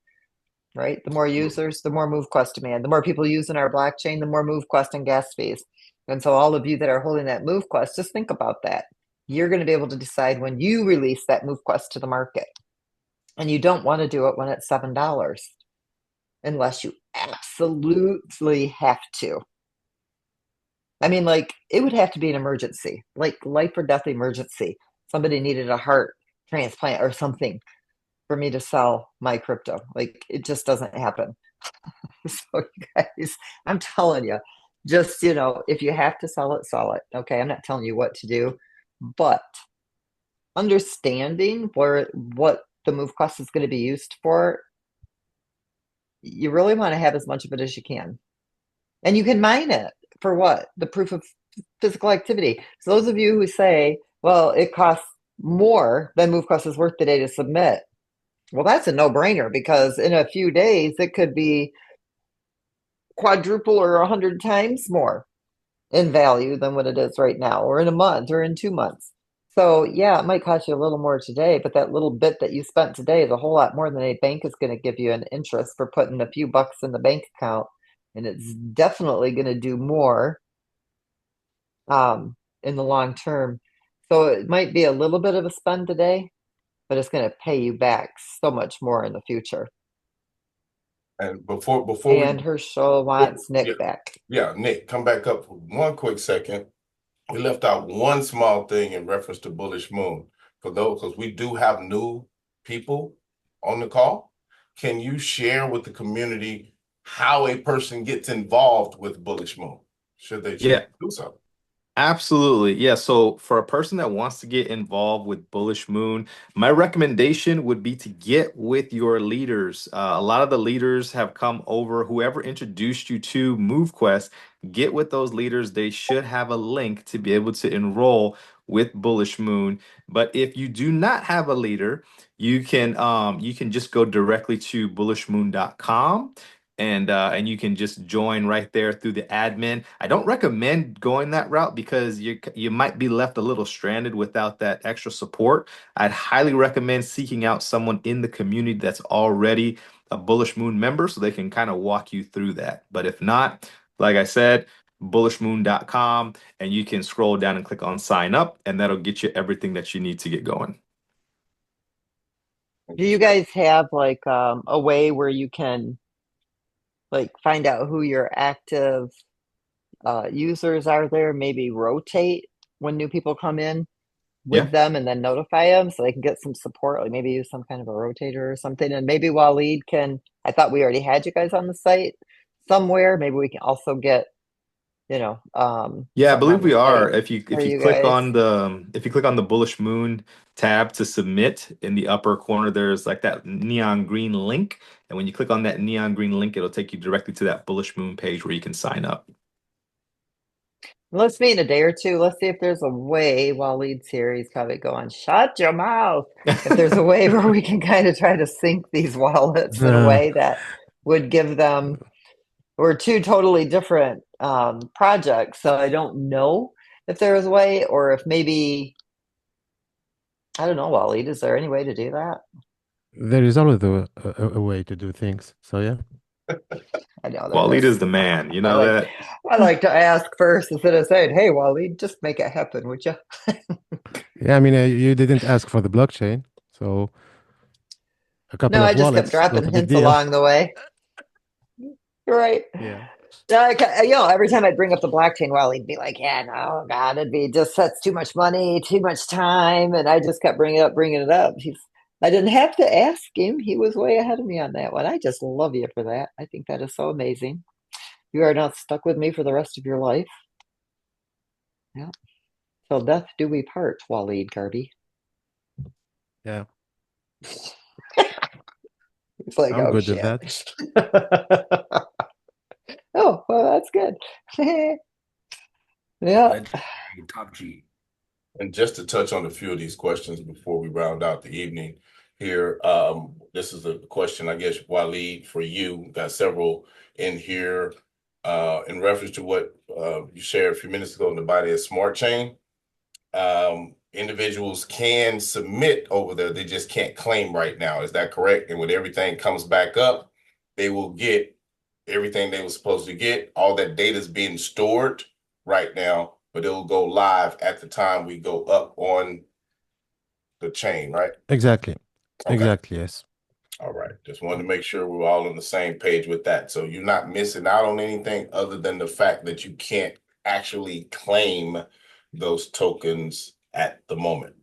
right? The more users, the more MoveQuest demand. The more people using our blockchain, the more MoveQuest and gas fees. And so all of you that are holding that MoveQuest, just think about that. You're going to be able to decide when you release that MoveQuest to the market. And you don't want to do it when it's $7 unless you absolutely have to. I mean, like, it would have to be an emergency, like life or death emergency. Somebody needed a heart transplant or something for me to sell my crypto. Like, it just doesn't happen. So, you guys, I'm telling you, just, if you have to sell it, sell it. Okay. I'm not telling you what to do, but understanding what the MoveQuest is going to be used for, you really want to have as much of it as you can. And you can mine it for what? The proof of physical activity. So those of you who say, well, it costs more than MoveQuest is worth today to submit, well, that's a no-brainer, because in a few days it could be quadruple or 100 times more in value than what it is right now, or in a month or in 2 months. So yeah, it might cost you a little more today, but that little bit that you spent today is a whole lot more than a bank is going to give you an interest for putting a few bucks in the bank account. And it's definitely going to do more in the long term. So it might be a little bit of a spend today, but it's going to pay you back so much more in the future. And before And Herschel wants yeah, Nick back. yeah, Nick, come back up for one quick second. We left out one small thing in reference to Bullish Moon. For those, because we do have new people on the call, can you share with the community how a person gets involved with Bullish Moon? Should they choose Yeah, to do so? absolutely. Yeah. So for a person that wants to get involved with Bullish Moon, my recommendation would be to get with your leaders. A lot of the leaders have come over, whoever introduced you to MoveQuest, get with those leaders. They should have a link to be able to enroll with Bullish Moon. But if you do not have a leader, you can just go directly to bullishmoon.com and you can just join right there through the admin. I don't recommend going that route because you might be left a little stranded without that extra support. I'd highly recommend seeking out someone in the community that's already a Bullish Moon member so they can kind of walk you through that. But if not, like I said, bullishmoon.com, and you can scroll down and click on sign up, and that'll get you everything that you need to get going. Do you guys have like a way where you can like find out who your active users are there? Maybe rotate when new people come in Yeah. with them and then notify them so they can get some support, like maybe use some kind of a rotator or something. And maybe Waleed can, I thought we already had you guys on the site somewhere. Maybe we can also get, Yeah, I something believe on the we are. site If you for if you you click guys. on the bullish moon tab to submit in the upper corner, there's like that neon green link. And when you click on that neon green link, it'll take you directly to that bullish moon page where you can sign up. Let's meet in a day or two. Let's see if there's a way while Lead's here. He's probably going, shut your mouth. If there's a way where we can kind of try to sync these wallets in a Uh, way that would give them, we're two totally different projects. So I don't know if there is a way or if maybe, I don't know, Waleed, is there any way to do that? there is always a way to do things. So yeah. I know there is. Walid the man, you I know like that? I like to ask first instead of saying, hey, Waleed, just make it happen, would you? Yeah, I mean, you didn't ask for the blockchain, so a couple No, I of just kept wallets, not dropping a big hints deal. along the way. You're right. Yeah. Yeah, every time I'd bring up the blockchain, well, he'd be like, "Yeah, no, God, it'd be just that's too much money, too much time," and I just kept bringing it up. I didn't have to ask him; he was way ahead of me on that one. I just love you for that. I think that is so amazing. You are not stuck with me for the rest of your life. Yeah, till death do we part, Waleed Garby. Yeah, It's like, I'm oh good with shit. that. Oh, well, that's good. Yeah. Legendary top G. And just to touch on a few of these questions before we round out the evening here, this is a question, I guess, Waleed, for you. Got several in here in reference to what you shared a few minutes ago in the body of Smart Chain. Individuals can submit over there, they just can't claim right now. Is that correct? And when everything comes back up, they will get everything they were supposed to get. All that data is being stored right now, but it'll go live at the time we go up on the chain, right? Exactly. Okay. Exactly, yes. All right. Just wanted to make sure we're all on the same page with that. So you're not missing out on anything other than the fact that you can't actually claim those tokens at the moment.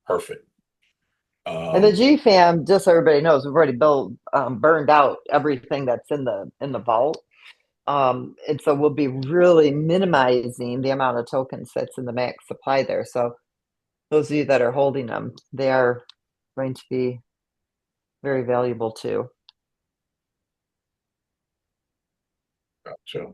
Perfect. And the GFAM, just so everybody knows, we've already burned out everything that's in the vault. And so we'll be really minimizing the amount of tokens that's in the max supply there. So those of you that are holding them, they are going to be very valuable too. Gotcha.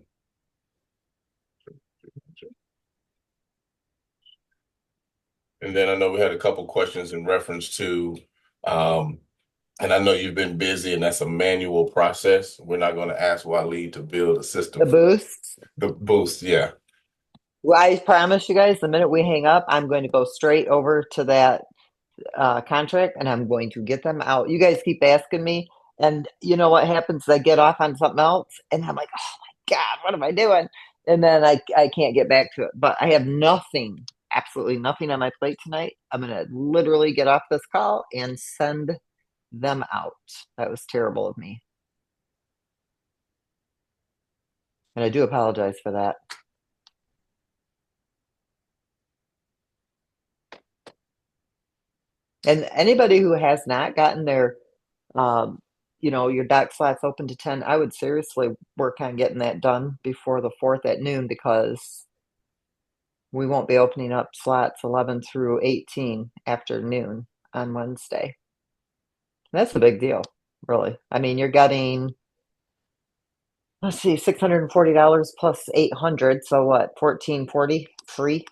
And then I know we had a couple questions in reference to, and I know you've been busy and that's a manual process. We're not going to ask Waleed to build a system The for boosts. the boost. Yeah. Well, I promise you guys, the minute we hang up, I'm going to go straight over to that contract and I'm going to get them out. You guys keep asking me, and you know what happens? I get off on something else, and I'm like, oh my God, what am I doing? And then I can't get back to it. But I have nothing, absolutely nothing on my plate tonight. I'm going to literally get off this call and send them out. That was terrible of me. And I do apologize for that. And anybody who has not gotten their, your dock slots open to 10, I would seriously work on getting that done before the 4th at noon because we won't be opening up slots 11 through 18 after noon on Wednesday. That's a big deal, really. I mean, you're getting, let's see, $640 plus 800, so what, 1440 free?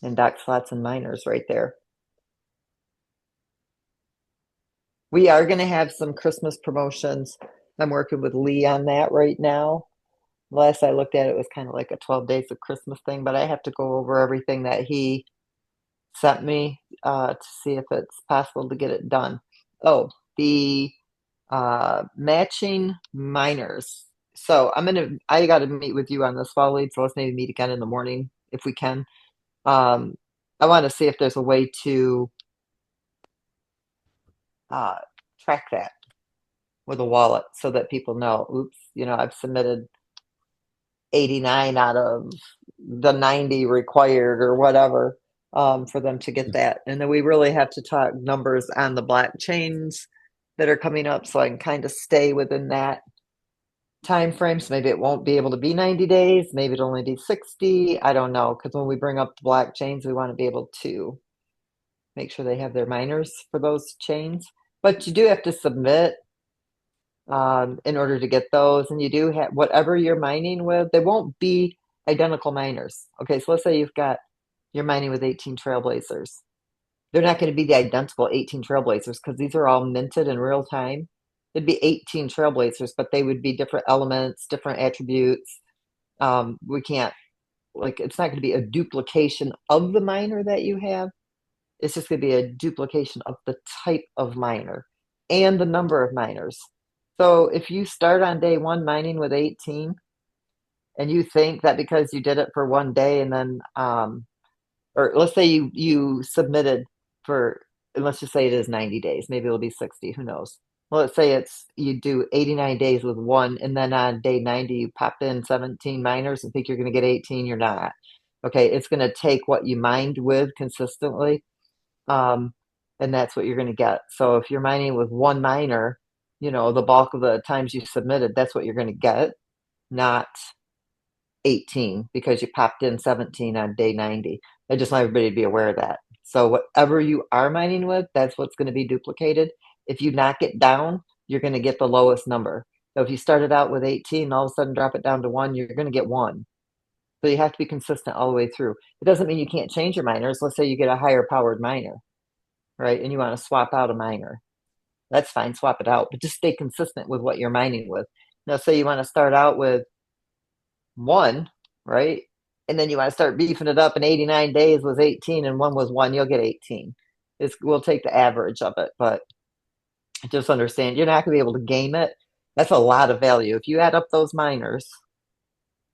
And dock slots and miners right there. We are going to have some Christmas promotions. I'm working with Lee on that right now. Last I looked at it was kind of like a 12 days of Christmas thing, but I have to go over everything that he sent me to see if it's possible to get it done. Oh, the matching miners. So I got to meet with you on this fall lead, so let's maybe meet again in the morning if we can. I want to see if there's a way to uh, track that with a wallet so that people know, oops, I've submitted 89 out of the 90 required or whatever, for them to get that. And then we really have to talk numbers on the blockchains that are coming up so I can kind of stay within that time frame. So maybe it won't be able to be 90 days, maybe it'll only be 60. I don't know. Because when we bring up the blockchains, we want to be able to make sure they have their miners for those chains. But you do have to submit in order to get those. And you do have whatever you're mining with, they won't be identical miners. Okay, so let's say you're mining with 18 Trailblazers. They're not going to be the identical 18 Trailblazers because these are all minted in real time. It'd be 18 Trailblazers, but they would be different elements, different attributes. We can't, it's not going to be a duplication of the miner that you have. It's just going to be a duplication of the type of miner and the number of miners. So if you start on day one mining with 18 and you think that because you did it for one day and then, or let's say you submitted for, and let's just say it is 90 days, maybe it'll be 60, who knows? Well, let's say you do 89 days with one, and then on day 90, you pop in 17 miners and think you're going to get 18, you're not. Okay, it's going to take what you mined with consistently, and that's what you're going to get. So if you're mining with one miner, the bulk of the times you submitted, that's what you're going to get, not 18 because you popped in 17 on day 90. I just want everybody to be aware of that. So whatever you are mining with, that's what's going to be duplicated. If you knock it down, you're going to get the lowest number. So if you started out with 18 and all of a sudden drop it down to one, you're going to get one. So you have to be consistent all the way through. It doesn't mean you can't change your miners. Let's say you get a higher powered miner, right? And you want to swap out a miner. That's fine, swap it out, but just stay consistent with what you're mining with. Now, say you want to start out with one, right? And then you want to start beefing it up, and 89 days was 18 and one was one, you'll get 18. We'll take the average of it, but just understand you're not going to be able to game it. That's a lot of value. If you add up those miners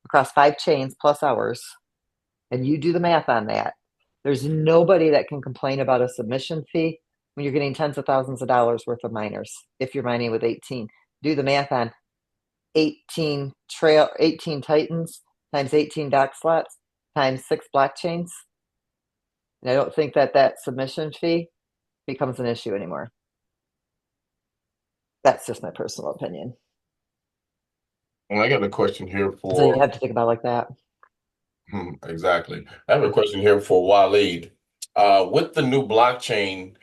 across 5 chains plus hours, and you do the math on that, there's nobody that can complain about a submission fee when you're getting tens of thousands of dollars worth of miners if you're mining with 18. Do the math on 18 Titans times 18 dock slots times 6 blockchains. And I don't think that submission fee becomes an issue anymore. That's just my personal opinion. And I got a question here So you for have to think about it like that. exactly. I have a question here for Waleed. With the new blockchain,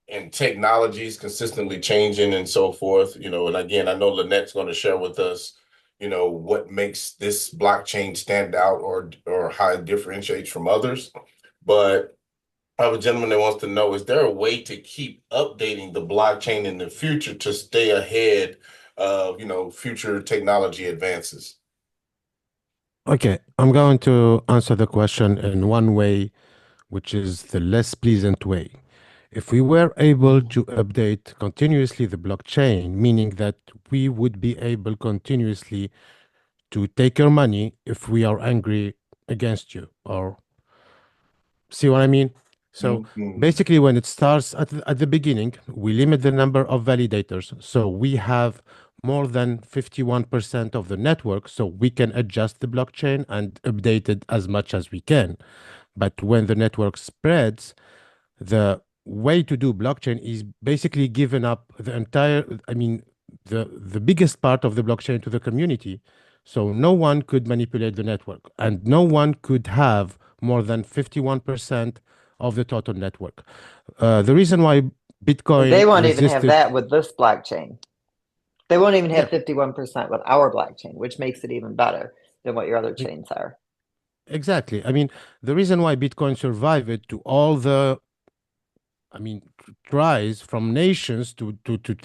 and technologies consistently changing and so forth, and again, I know Lynette's going to share with us, what makes this blockchain stand out or how it differentiates from others. But I have a gentleman that wants to know, is there a way to keep updating the blockchain in the future to stay ahead of, future technology advances? Okay, I'm going to answer the question in one way, which is the less pleasant way. If we were able to update continuously the blockchain, meaning that we would be able continuously to take your money if we are angry against you, or see what I mean? So Mhm. basically, when it starts at the beginning, we limit the number of validators. So we have more than 51% of the network, so we can adjust the blockchain and update it as much as we can. But when the network spreads, the way to do blockchain is basically giving up the entire, I mean, the biggest part of the blockchain to the community. So no one could manipulate the network, and no one could have more than 51% of the total network. The reason why And they Bitcoin won't even have resisted, that with this blockchain. They won't even yeah, have 51% with our blockchain, which makes it even better than what your other e- chains are. exactly. I mean, the reason why Bitcoin survived to all the, I mean, tries from nations to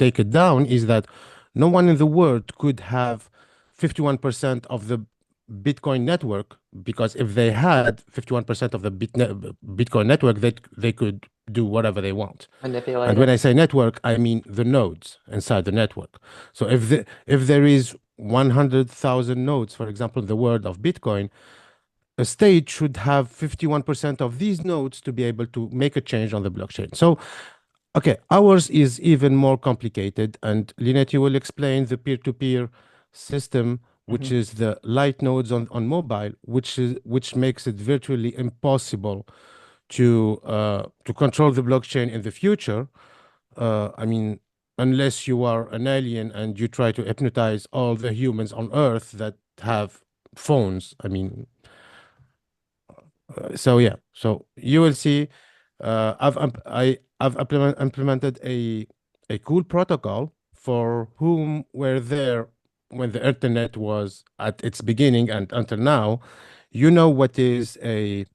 take it down is that no one in the world could have 51% of the Bitcoin network, because if they had 51% of the Bitcoin network, they could do whatever they want. Manipulate And when it. I say network, I mean the nodes inside the network. So if there is 100,000 nodes, for example, in the world of Bitcoin, a state should have 51% of these nodes to be able to make a change on the blockchain. So Okay, ours is even more complicated, and Lynette, you will explain the peer-to-peer system, which Mhm. is the light nodes on mobile, which makes it virtually impossible to control the blockchain in the future. I mean, unless you are an alien and you try to hypnotize all the humans on Earth that have phones. I mean, so yeah, so you will see. I've implemented a cool protocol for whom were there when the internet was at its beginning and until now. You know what is a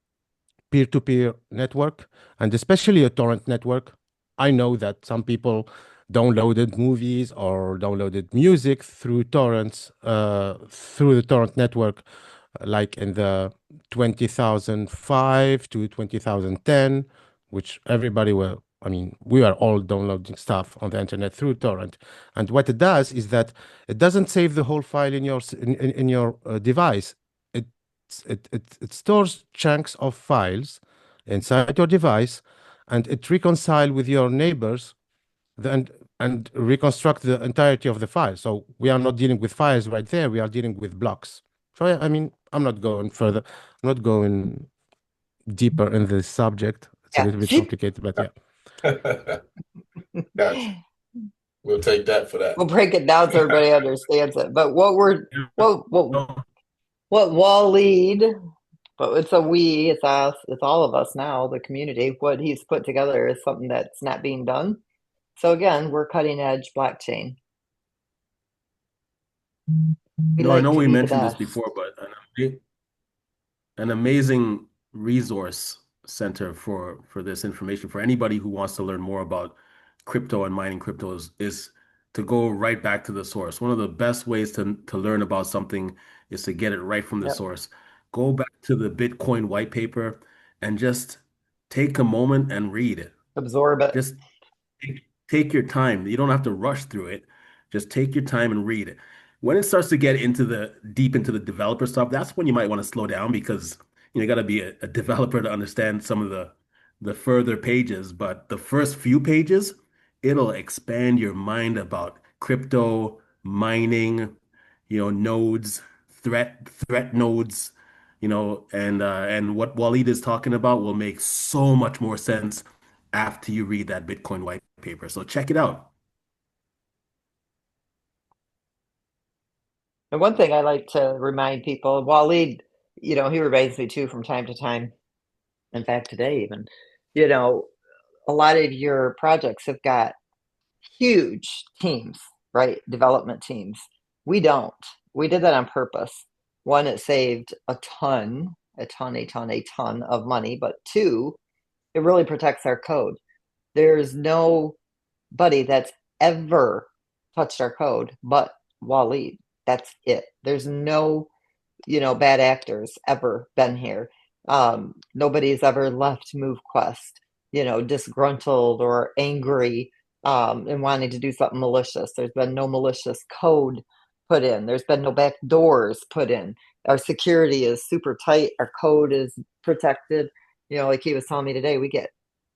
peer-to-peer network, and especially a torrent network. I know that some people downloaded movies or downloaded music through torrents, through the torrent network, like in the 2005 to 2010, which everybody were. I mean, we are all downloading stuff on the internet through torrent, and what it does is that it doesn't save the whole file in in your device. It stores chunks of files inside your device, and it reconcile with your neighbors and reconstruct the entirety of the file. So we are not dealing with files right there. We are dealing with blocks. So yeah, I mean, I'm not going further. I'm not going deeper in this subject. It's a Yeah. little bit complicated, but yeah. Gotcha. We'll take that for We'll break it down so everybody that. understands it. But what what No, what Waleed, but it's a we, it's us, it's all of us now, the community. What he's put together is something that's not being done. So again, we're cutting edge blockchain. We I like know to we be the mentioned this best. before, but an amazing resource center for this information for anybody who wants to learn more about crypto and mining crypto is to go right back to the source. One of the best ways to learn about something is to get it right from the Yep. source. Go back to the Bitcoin white paper and just take a moment and read it. Absorb it. Just take your time. You don't have to rush through it. Just take your time and read it. When it starts to get into the deep into the developer stuff, that's when you might want to slow down because you got to be a developer to understand some of the further pages. But the first few pages, it'll expand your mind about crypto, mining, nodes, threat nodes, and what Waleed is talking about will make so much more sense after you read that Bitcoin white paper. So check it out. And one thing I like to remind people, Waleed, he reminds me too from time to time. In fact, today even, you know, a lot of your projects have got huge teams, right? Development teams. We don't. We did that on purpose. One, it saved a ton of money. But two, it really protects our code. There's nobody that's ever touched our code but Waleed. That's it. There's no bad actors ever been here. Nobody's ever left MoveQuest, disgruntled or angry and wanting to do something malicious. There's been no malicious code put in. There's been no back doors put in. Our security is super tight. Our code is protected. Like he was telling me today, we get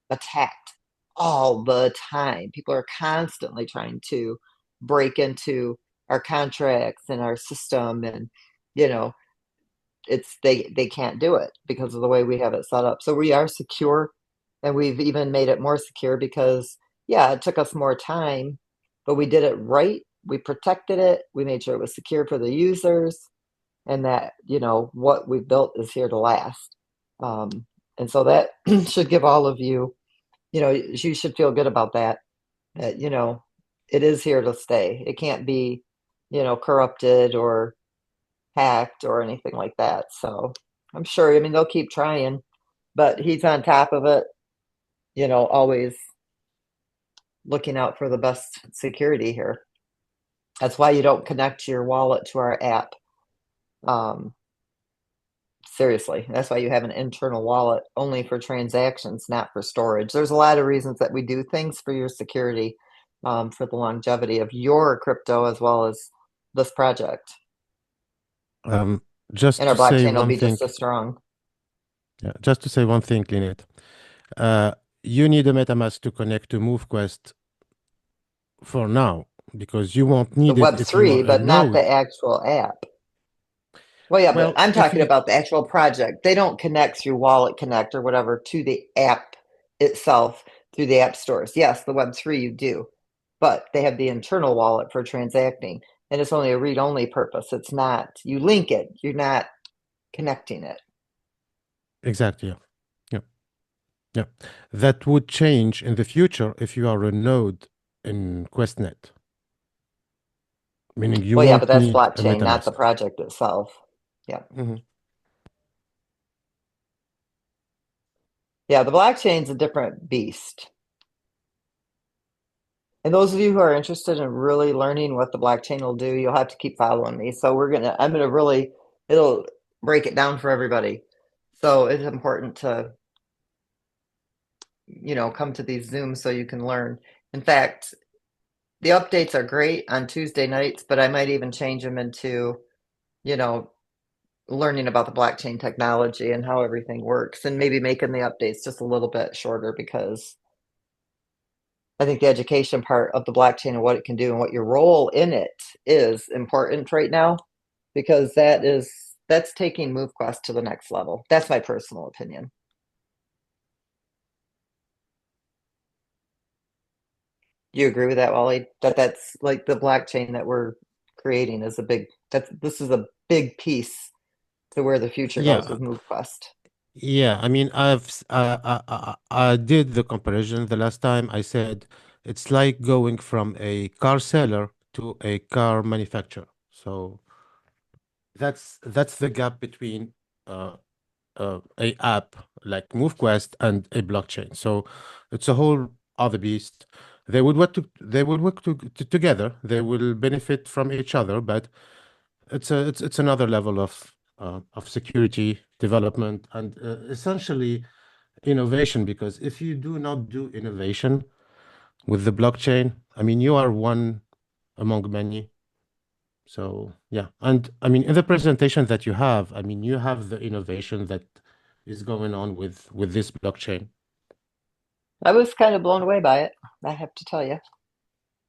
attacked all the time. People are constantly trying to break into our contracts and our system and you know they can't do it because of the way we have it set up. So we are secure, and we've even made it more secure because yeah, it took us more time, but we did it right. We protected it. We made sure it was secure for the users, and that what we built is here to last. Um, and so that should give all of you, you should feel good about that. That it is here to stay. It can't be, corrupted or hacked or anything like that. So I'm sure, I mean, they'll keep trying, but he's on top of it, always looking out for the best security here. That's why you don't connect your wallet to our app. Um, Seriously, that's why you have an internal wallet only for transactions, not for storage. There's a lot of reasons that we do things for your security, for the longevity of your crypto as well as this project. Um, just And our to say blockchain will one be thing, just as strong. yeah, just to say one thing, Lynette. you need a MetaMask to connect to MoveQuest for now because you won't The need it if you are Web3, a but not the node. actual app. Well, yeah, but Well, I'm if talking you, about the actual project. They don't connect through Wallet Connect or whatever to the app itself through the app stores. Yes, the Web3 you do, but they have the internal wallet for transacting, and it's only a read-only purpose. It's not, you link it, you're not connecting it. exactly, yeah, yeah, yeah. That would change in the future if you are a node in QuestNet, meaning you Well, yeah, but won't that's need a blockchain, not the MetaMask. project itself. Yeah. Mhm. Yeah, the blockchain's a different beast. And those of you who are interested in really learning what the blockchain will do, you'll have to keep following me. So I'm gonna really, it'll break it down for everybody. So it's important to, come to these Zooms so you can learn. In fact, the updates are great on Tuesday nights, but I might even change them into, you know, learning about the blockchain technology and how everything works, and maybe making the updates just a little bit shorter because I think the education part of the blockchain and what it can do and what your role in it is important right now because that's taking MoveQuest to the next level. That's my personal opinion. Do you agree with that, Wally? That's like the blockchain that we're creating is a big that's this is a big piece to where the future goes Yeah, with MoveQuest. yeah. I mean, I did the comparison the last time. I said it's like going from a car seller to a car manufacturer. So that's the gap between uh, a app like MoveQuest and a blockchain. So it's a whole other beast. They would work together. They will benefit from each other, but it's another level of security development and essentially innovation. Because if you do not do innovation with the blockchain, I mean, you are one among many. So yeah, and I mean, in the presentation that you have, I mean, you have the innovation that is going on with this blockchain. I was kind of blown away by it, I have to tell you.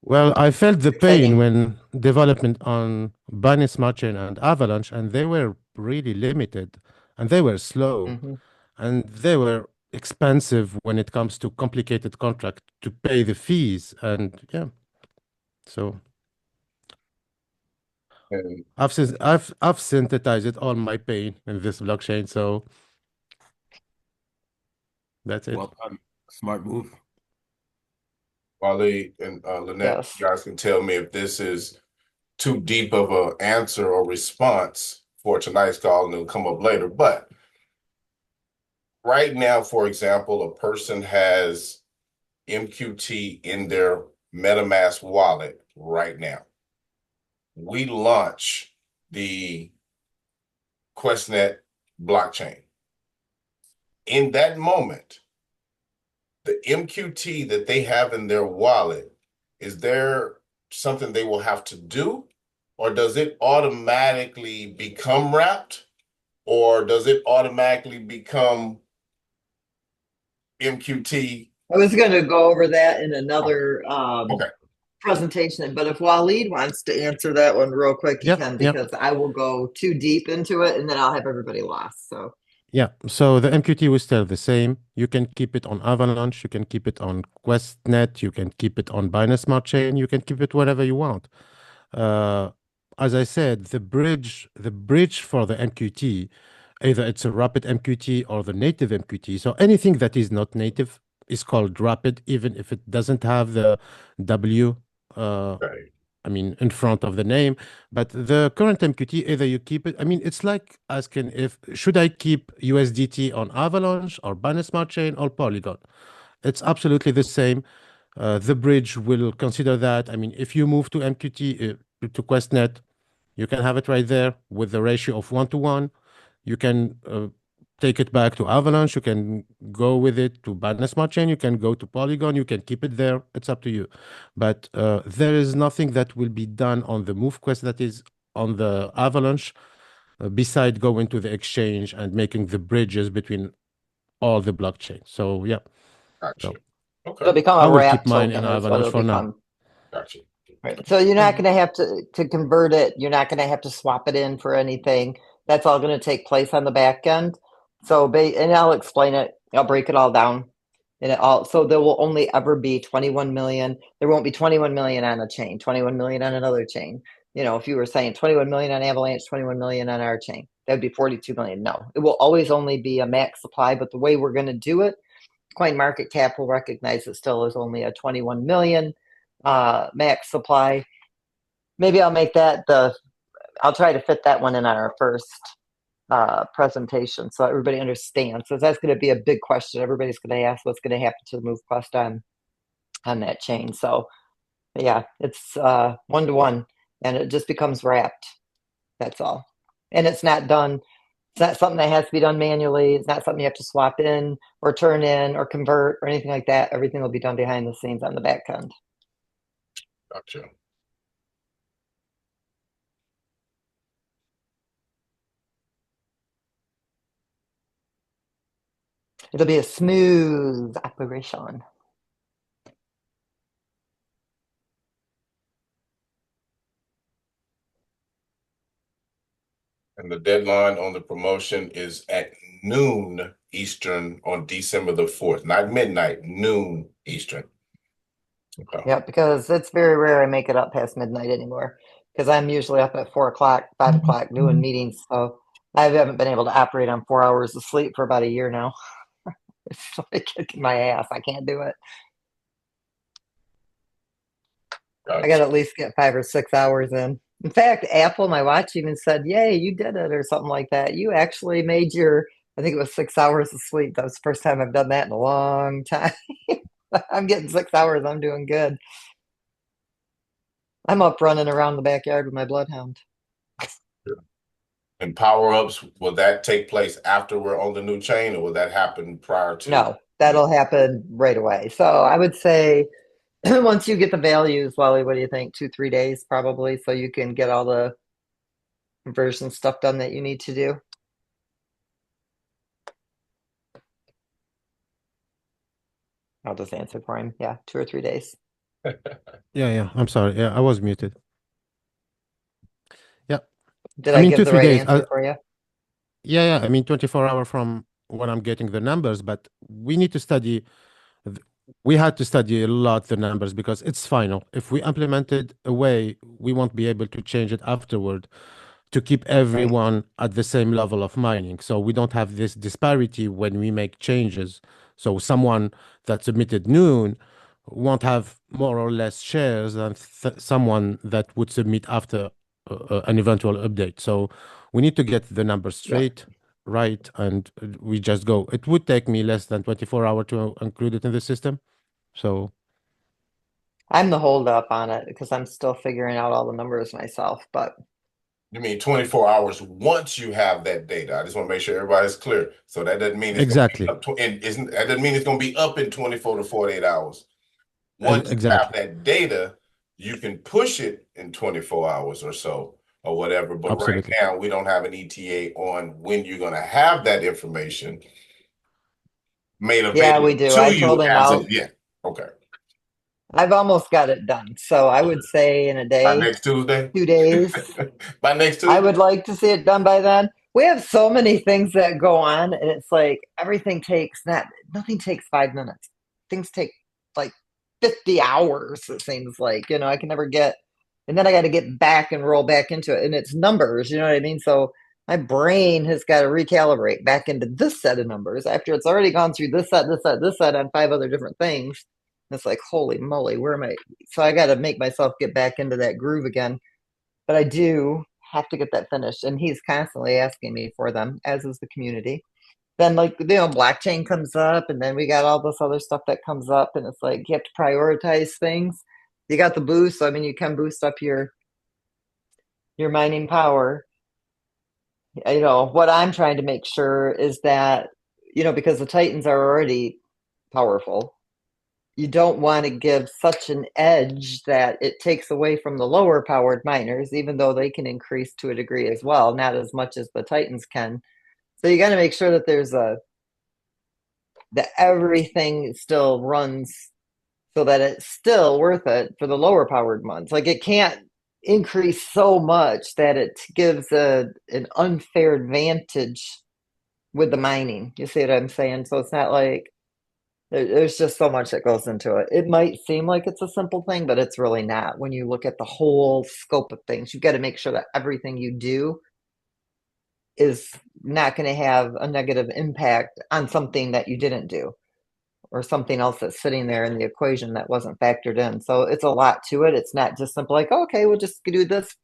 Well, I felt It's the pain exciting. when development on Binance Smart Chain and Avalanche, and they were really limited, and they were slow, Hmm. and they were expensive when it comes to complicated contract to pay the fees, and yeah, so And I've synthesized all my pain in this blockchain, so that's it. Well done. Smart move. Wale and Lynette, Yes. you guys can tell me if this is too deep of an answer or response for tonight's call, and it'll come up later. But right now, for example, a person has MQT in their MetaMask wallet right now. We launch the QuestNet blockchain. In that moment, the MQT that they have in their wallet, is there something they will have to do? Or does it automatically become wrapped? Or does it automatically become MQT? I was going to go over that in Oh, another okay. presentation, but if Waleed wants to answer that one real quick, he Yep, can yep. because I will go too deep into it and then I'll have everybody lost. So, Yeah, so the MQT will stay the same. You can keep it on Avalanche, you can keep it on QuestNet, you can keep it on Binance Smart Chain, you can keep it wherever you want. Uh, as I said, the bridge for the MQT, either it's a rapid MQT or the native MQT. So anything that is not native is called rapid, even if it doesn't have the W. Uh, Okay. I mean, in front of the name. But the current MQT, either you keep it. I mean, it's like asking if should I keep USDT on Avalanche or Binance Smart Chain or Polygon. It's absolutely the same. The bridge will consider that. I mean, if you move to MQT to QuestNet, you can have it right there with the ratio of 1 to 1. You can take it back to Avalanche. You can go with it to Binance Smart Chain. You can go to Polygon. You can keep it there. It's up to you. But there is nothing that will be done on the MoveQuest that is on the Avalanche beside going to the exchange and making the bridges between all the blockchains. So yeah, Gotcha. So Okay. It'll become I a will keep wrap mine token in is what Avalanche it'll for now. become. Gotcha. Right. So you're not going to have to convert it. You're not going to have to swap it in for anything. That's all going to take place on the back end. So, and I'll explain it. I'll break it all down. And so there will only ever be 21 million. There won't be 21 million on a chain, 21 million on another chain. You know, if you were saying 21 million on Avalanche, 21 million on our chain, that would be 42 million. No, it will always only be a max supply. But the way we're going to do it, CoinMarketCap will recognize it still as only a 21 million max supply. Maybe I'll make that I'll try to fit that one in on our first presentation so everybody understands. So that's going to be a big question. Everybody's going to ask what's going to happen to the MoveQuest on that chain. So yeah, it's 1-to-1 and it just becomes wrapped. That's all. And it's not done. It's not something that has to be done manually. It's not something you have to swap in or turn in or convert or anything like that. Everything will be done behind the scenes on the back end. Gotcha. It'll be a smooth operation. And the deadline on the promotion is at noon Eastern on December the 4th, not midnight, noon Eastern. Okay. Yeah, because it's very rare I make it up past midnight anymore because I'm usually up at 4 o'clock, 5 o'clock doing meetings. So I haven't been able to operate on 4 hours of sleep for about a year now. It's like kicking my ass. I can't do it. I got Gotcha. to at least get 5 or 6 hours in. In fact, Apple, my watch even said, "Yay, you did it," or something like that. You actually made I think it was 6 hours of sleep. That was the first time I've done that in a long time. I'm getting 6 hours. I'm doing good. I'm up running around the backyard with my bloodhound. And power-ups, will that take place after we're on the new chain, or will that happen prior to? No, that'll happen right away. So I would say once you get the values, Wally, what do you think? 2, 3 days probably, so you can get all the conversion stuff done that you need to do. I'll just answer for him. Yeah, 2 or 3 days. Yeah. I'm sorry. Yeah, I was muted. Yeah. Did I I mean, give two, the three right days. answer for you? Yeah. I mean, 24 hours from when I'm getting the numbers, but we need to study. We had to study a lot the numbers because it's final. If we implemented a way, we won't be able to change it afterward to keep Right. everyone at the same level of mining. So we don't have this disparity when we make changes. So someone that submitted noon won't have more or less shares than someone that would submit after an eventual update. So we need to get the numbers Yeah. straight, right, and we just go. It would take me less than 24 hours to include it in the system. So I'm the hold up on it because I'm still figuring out all the numbers myself. But You mean 24 hours once you have that data? I just want to make sure everybody's clear. So that doesn't mean it's going to be exactly, up that doesn't mean it's going to be up in 24 to 48 hours. Once you have exactly, that data, you can push it in 24 hours or so or whatever. But right absolutely. now, we don't have an ETA on when you're going to have that information made yeah, we available do. to I you told him as of yet. Okay. I've almost got it done. So I would say in a By day, next Tuesday? 2 days. By next I Tuesday? would like to see it done by then. We have so many things that go on, and it's like everything takes nothing takes 5 minutes. Things take like 50 hours, it seems like. I can never get, and then I got to get back and roll back into it. And it's numbers, you know what I mean? So my brain has got to recalibrate back into this set of numbers after it's already gone through this set, this set, this set on 5 other different things. And it's like, holy moly, where am I? So I got to make myself get back into that groove again, but I do have to get that finished. And he's constantly asking me for them, as is the community. Then, like, blockchain comes up, and then we got all this other stuff that comes up, and it's like you have to prioritize things. You got the boost, so I mean, you can boost up your mining power. What I'm trying to make sure is that, because the Titans are already powerful, you don't want to give such an edge that it takes away from the lower powered miners, even though they can increase to a degree as well, not as much as the Titans can. So you got to make sure that there's that everything still runs so that it's still worth it for the lower powered months. Like it can't increase so much that it gives an unfair advantage with the mining. You see what I'm saying? So it's not like there's just so much that goes into it. It might seem like it's a simple thing, but it's really not. When you look at the whole scope of things, you've got to make sure that everything you do is not going to have a negative impact on something that you didn't do or something else that's sitting there in the equation that wasn't factored in. So it's a lot to it. It's not just simple like, okay, we'll just do this,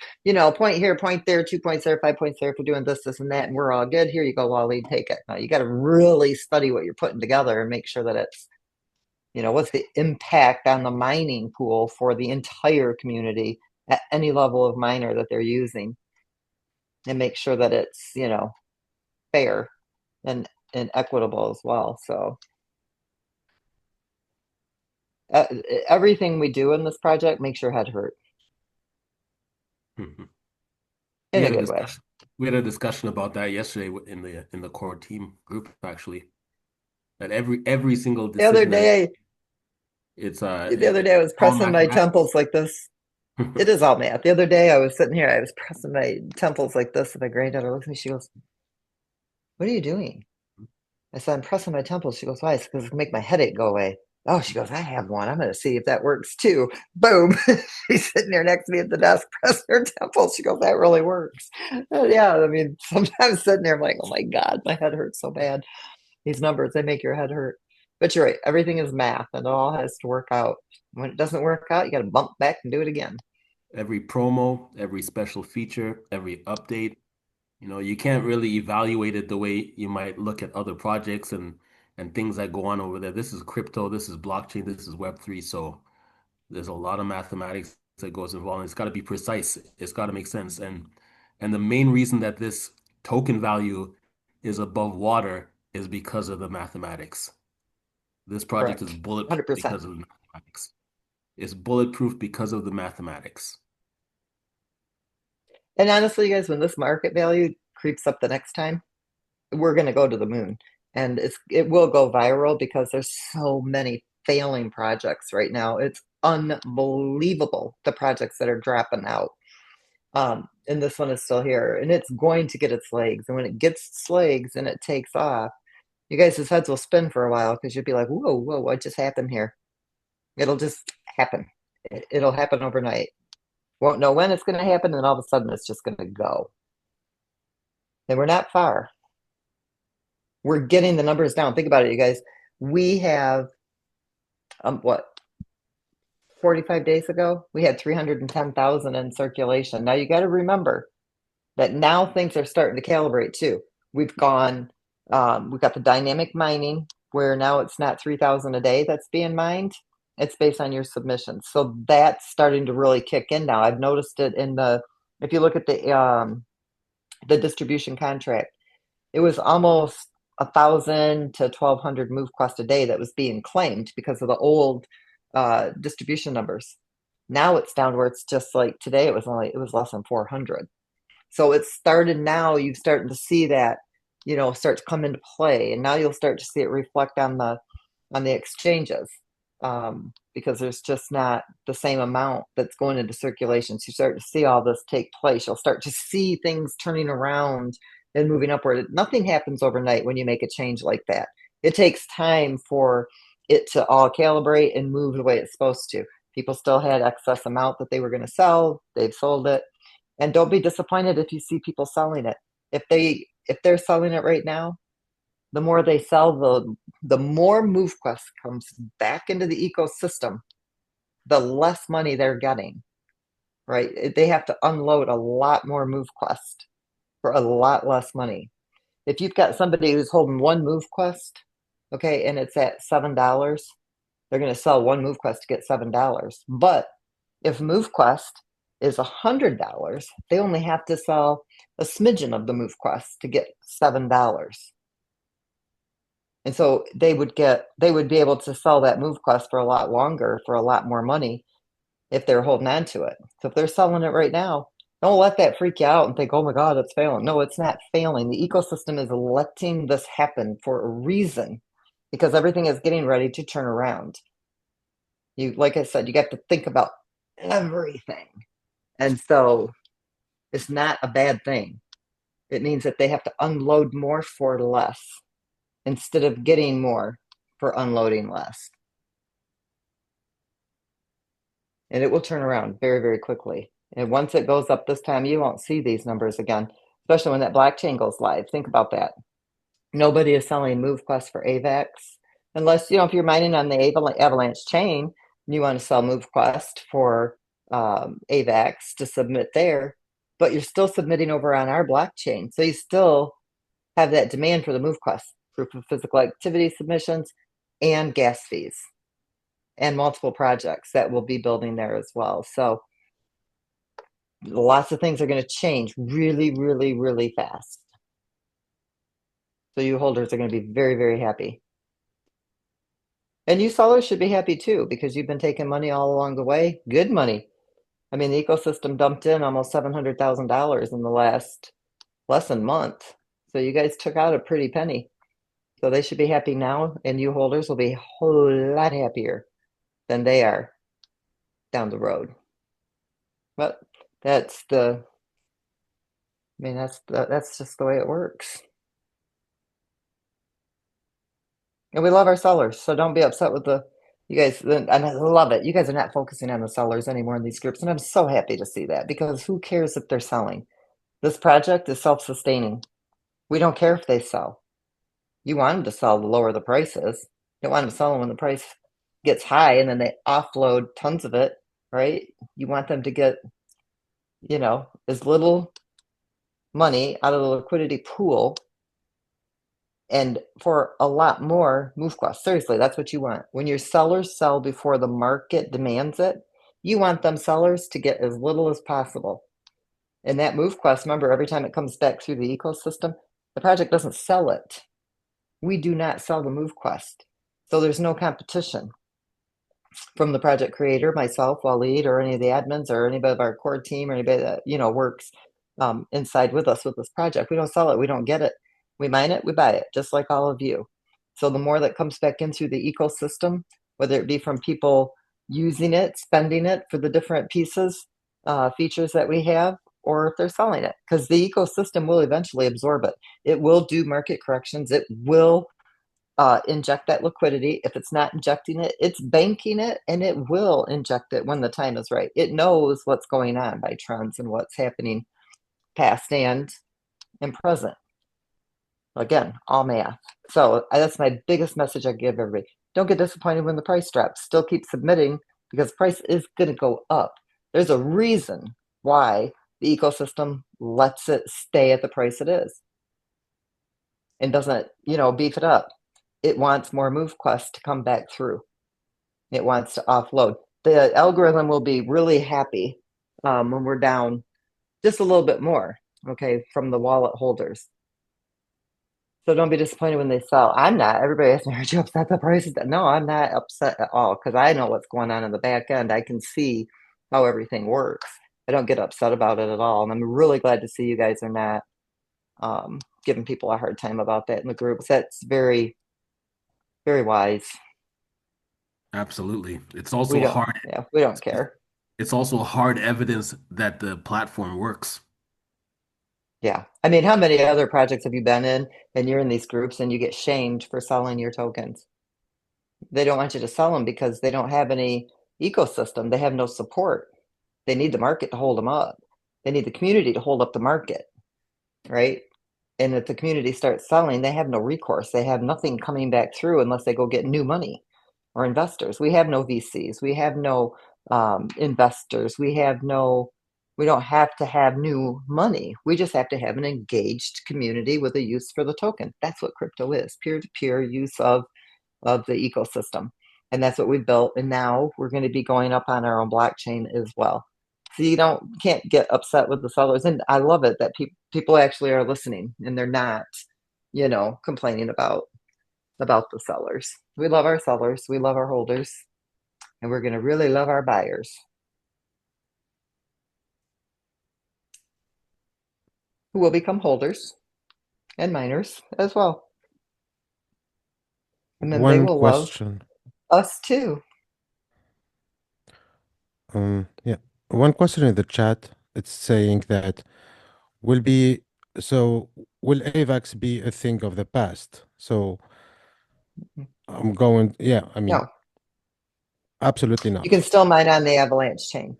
point here, point there, 2 points there, 5 points there for doing this, this, and that, and we're all good. Here you go, Wally, take it. Now you got to really study what you're putting together and make sure that it's, what's the impact on the mining pool for the entire community at any level of miner that they're using, and make sure that it's, fair and equitable as well. So everything we do in this project makes your head hurt Mhm. We in a had a good way. discussion. We had a discussion about that yesterday in the core team group, actually. That every single The other decision that day, it's I was all pressing my mathematics. temples like this. It is all math. The other day I was sitting here, I was pressing my temples like this, and my granddaughter looks at me, she goes, "What are you doing?" I said, "I'm pressing my temples." She goes, "Why?" Because it'll make my headache go away. Oh, she goes, "I have one. I'm gonna see if that works too." Boom. She's sitting there next to me at the desk, pressing her temples. She goes, "That really works." Yeah, I mean, sometimes sitting there, I'm like, oh my God, my head hurts so bad. These numbers, they make your head hurt. But you're right, everything is math and it all has to work out. When it doesn't work out, you got to bump back and do it again. Every promo, every special feature, every update, you can't really evaluate it the way you might look at other projects and things that go on over there. This is crypto, this is blockchain, this is Web3. So there's a lot of mathematics that goes involved. And it's got to be precise. It's got to make sense. And the main reason that this token value is above water is because of the mathematics. This project is Correct. bulletproof 100%. because of the mathematics. It's bulletproof because of the mathematics. And honestly, you guys, when this market value creeps up the next time, we're going to go to the moon. And it will go viral because there's so many failing projects right now. It's unbelievable the projects that are dropping out. And this one is still here, and it's going to get its legs. And when it gets its legs and it takes off, you guys' heads will spin for a while because you'll be like, whoa, whoa, what just happened here? It'll just happen. It'll happen overnight. Won't know when it's going to happen, and all of a sudden it's just going to go. And we're not far. We're getting the numbers down. Think about it, you guys. We have, what, 45 days ago, we had 310,000 in circulation. Now you got to remember that now things are starting to calibrate too. We've got the dynamic mining where now it's not 3,000 a day that's being mined. It's based on your submissions. So that's starting to really kick in now. I've noticed it if you look at the distribution contract, it was almost 1,000 to 1,200 MoveQuest a day that was being claimed because of the old distribution numbers. Now it's down where it's just like today it was less than 400. So it started now, you're starting to see that, start to come into play. And now you'll start to see it reflect on the exchanges, because there's just not the same amount that's going into circulation. So you start to see all this take place. You'll start to see things turning around and moving upward. Nothing happens overnight when you make a change like that. It takes time for it to all calibrate and move the way it's supposed to. People still had excess amount that they were going to sell. They've sold it. And don't be disappointed if you see people selling it. If they're selling it right now, the more they sell, the more MoveQuest comes back into the ecosystem, the less money they're getting. Right? They have to unload a lot more MoveQuest for a lot less money. If you've got somebody who's holding one MoveQuest, okay, and it's at $7, they're going to sell one MoveQuest to get $7. But if MoveQuest is $100, they only have to sell a smidgen of the MoveQuest to get $7. And so they would be able to sell that MoveQuest for a lot longer, for a lot more money if they're holding on to it. So if they're selling it right now, don't let that freak you out and think, oh my God, it's failing. No, it's not failing. The ecosystem is letting this happen for a reason. because everything is getting ready to turn around. Like I said, you got to think about everything. And so it's not a bad thing. It means that they have to unload more for less instead of getting more for unloading less. And it will turn around very, very quickly. And once it goes up this time, you won't see these numbers again, especially when that blockchain goes live. Think about that. Nobody is selling MoveQuest for AVAX unless, if you're mining on the Avalanche chain and you want to sell MoveQuest for AVAX to submit there, but you're still submitting over on our blockchain. So you still have that demand for the MoveQuest proof of physical activity submissions and gas fees and multiple projects that will be building there as well. So lots of things are going to change really, really, really fast. So you holders are going to be very, very happy. And you sellers should be happy too, because you've been taking money all along the way. Good money. I mean, the ecosystem dumped in almost $700,000 in the less than month. So you guys took out a pretty penny. So they should be happy now, and you holders will be a whole lot happier than they are down the road. But that's just the way it works. And we love our sellers, so don't be upset with you guys. And I love it. You guys are not focusing on the sellers anymore in these groups, and I'm so happy to see that, because who cares if they're selling? This project is self-sustaining. We don't care if they sell. You want them to sell, the lower the price is. You don't want them to sell when the price gets high and then they offload tons of it, right? You want them to get, as little money out of the liquidity pool and for a lot more MoveQuest. Seriously, that's what you want. When your sellers sell before the market demands it, you want them sellers to get as little as possible. And that MoveQuest, remember, every time it comes back through the ecosystem, the project doesn't sell it. We do not sell the MoveQuest. So there's no competition from the project creator, myself, Waleed, or any of the admins, or anybody of our core team, or anybody that works inside with us with this project. We don't sell it. We don't get it. We mine it. We buy it, just like all of you. So the more that comes back into the ecosystem, whether it be from people using it, spending it for the different pieces, features that we have, or if they're selling it, because the ecosystem will eventually absorb it. It will do market corrections. It will inject that liquidity. If it's not injecting it, it's banking it, and it will inject it when the time is right. It knows what's going on by trends and what's happening past and present. Again, all math. So that's my biggest message I give everybody. Don't get disappointed when the price drops. Still keep submitting, because price is going to go up. There's a reason why the ecosystem lets it stay at the price it is and doesn't, beef it up. It wants more MoveQuest to come back through. It wants to offload. The algorithm will be really happy when we're down just a little bit more, okay, from the wallet holders. So don't be disappointed when they sell. I'm not. Everybody asks me, "Are you upset the price is that?" No, I'm not upset at all, because I know what's going on in the back end. I can see how everything works. I don't get upset about it at all. And I'm really glad to see you guys are not giving people a hard time about that in the groups. That's very, very wise. Absolutely. It's We also don't, hard. yeah, we don't care. It's also hard evidence that the platform works. Yeah. I mean, how many other projects have you been in and you're in these groups and you get shamed for selling your tokens? They don't want you to sell them because they don't have any ecosystem. They have no support. They need the market to hold them up. They need the community to hold up the market, right? And if the community starts selling, they have no recourse. They have nothing coming back through unless they go get new money or investors. We have no VCs. We have no investors. We don't have to have new money. We just have to have an engaged community with a use for the token. That's what crypto is, peer-to-peer use of the ecosystem. And that's what we built. And now we're going to be going up on our own blockchain as well. So you can't get upset with the sellers. And I love it that people actually are listening and they're not, complaining about the sellers. We love our sellers. We love our holders. And we're going to really love our buyers, who will become holders and miners as well. And then they One will love question. us too. Yeah. One question in the chat. It's saying that will be so will AVAX be a thing of the past? So I'm going, yeah, I mean, No, absolutely you not. can still mine on the Avalanche chain.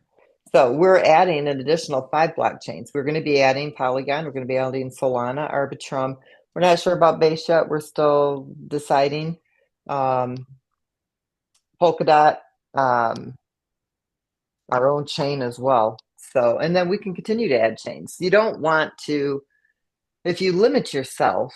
So we're adding an additional 5 blockchains. We're going to be adding Polygon. We're going to be adding Solana, Arbitrum. We're not sure about Base yet. We're still deciding. Polkadot, our own chain as well. So, and then we can continue to add chains. You don't want to, if you limit yourself,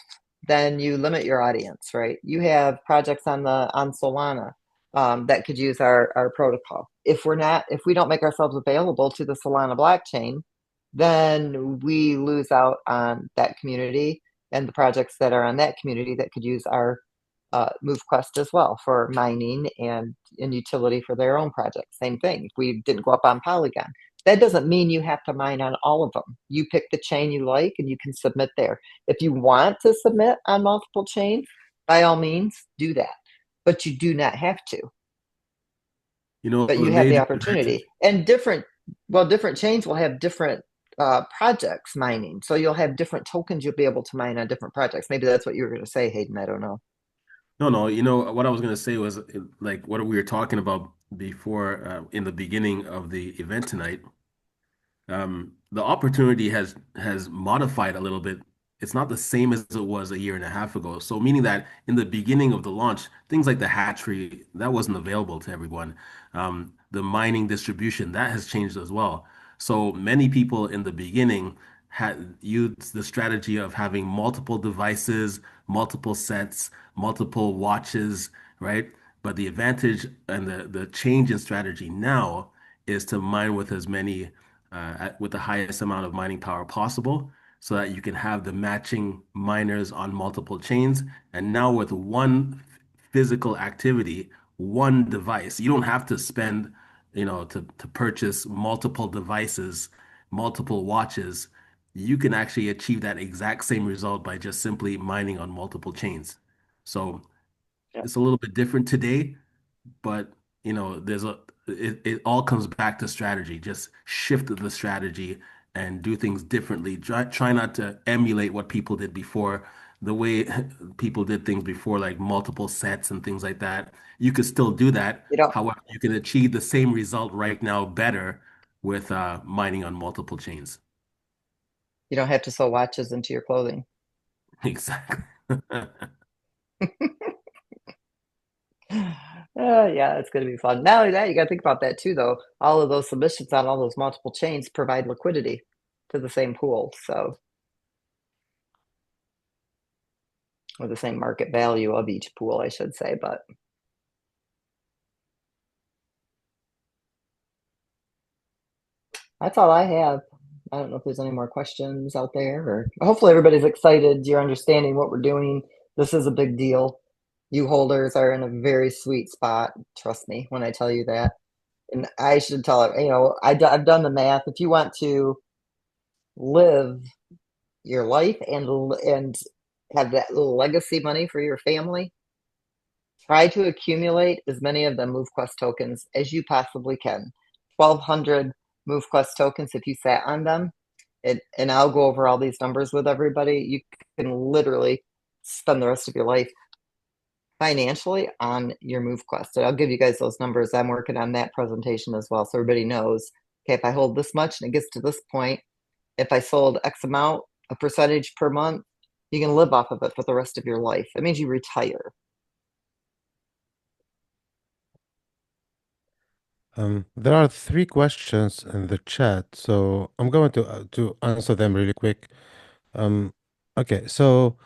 then you limit your audience, right? You have projects on Solana that could use our protocol. If we don't make ourselves available to the Solana blockchain, then we lose out on that community and the projects that are on that community that could use our MoveQuest as well for mining and utility for their own projects. Same thing. If we didn't go up on Polygon, that doesn't mean you have to mine on all of them. You pick the chain you like and you can submit there. If you want to submit on multiple chains, by all means, do that. But you do not have to. You know, But the you have the major advantage. opportunity. And different chains will have different projects mining. So you'll have different tokens you'll be able to mine on different projects. Maybe that's what you were going to say, Hayden. I don't know. No, no, you know what I was gonna say was like what we were talking about before in the beginning of the event tonight. The opportunity has modified a little bit. It's not the same as it was a year and a half ago. So meaning that in the beginning of the launch, things like the hatchery, that wasn't available to everyone. The mining distribution, that has changed as well. So many people in the beginning had used the strategy of having multiple devices, multiple sets, multiple watches, right? But the advantage and the change in strategy now is to mine with as many with the highest amount of mining power possible so that you can have the matching miners on multiple chains. And now with one physical activity, one device, you don't have to spend, to purchase multiple devices, multiple watches. You can actually achieve that exact same result by just simply mining on multiple chains. So it's a little bit different today, but it all comes back to strategy. Just shift the strategy and do things differently. Try not to emulate what people did before, the way people did things before, like multiple sets and things like that. You could still do that. You don't However, you can achieve the same result right now better with mining on multiple chains. you don't have to sew watches into your clothing. Exactly. Yeah, it's going to be fun. Not only that, you got to think about that too, though. All of those submissions on all those multiple chains provide liquidity to the same pool, so or the same market value of each pool, I should say. But that's all I have. I don't know if there's any more questions out there, or hopefully everybody's excited. You're understanding what we're doing. This is a big deal. You holders are in a very sweet spot. Trust me when I tell you that. And I should tell it, I've done the math. If you want to live your life and have that little legacy money for your family, try to accumulate as many of the MoveQuest tokens as you possibly can. 1,200 MoveQuest tokens if you sat on them. And I'll go over all these numbers with everybody. You can literally spend the rest of your life financially on your MoveQuest. So I'll give you guys those numbers. I'm working on that presentation as well, so everybody knows. Okay, if I hold this much and it gets to this point, if I sold X amount, a percentage per month, you can live off of it for the rest of your life. That means you retire. There are three questions in the chat, so I'm going to answer them really quick. Okay, so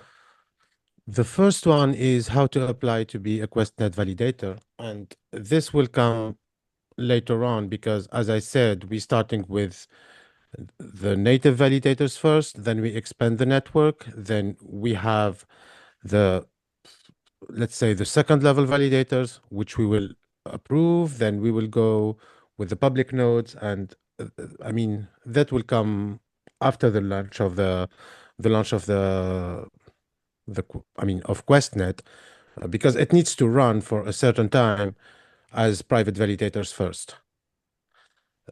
the first one is how to apply to be a QuestNet validator, and this will come later on because, as I said, we're starting with the native validators first, then we expand the network, then we have the, let's say, the second level validators, which we will approve, then we will go with the public nodes, and I mean that will come after the launch of the of QuestNet. because it needs to run for a certain time as private validators first.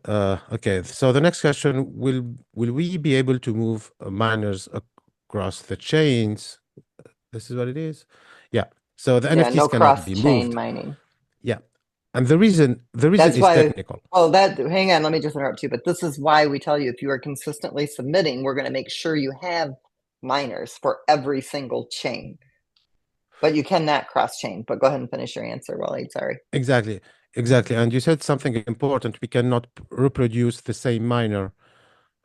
Okay, so the next question, will we be able to move miners across the chains? This is what it is. Yeah. So the Yeah, NFTs no cannot be cross-chain moved. mining. Yeah. And the reason That's is why, technical. well, that, hang on, let me just interrupt you. But this is why we tell you if you are consistently submitting, we're going to make sure you have miners for every single chain. But you cannot cross-chain. But go ahead and finish your answer, Waleed. Sorry. Exactly. Exactly. And you said something important. We cannot reproduce the same miner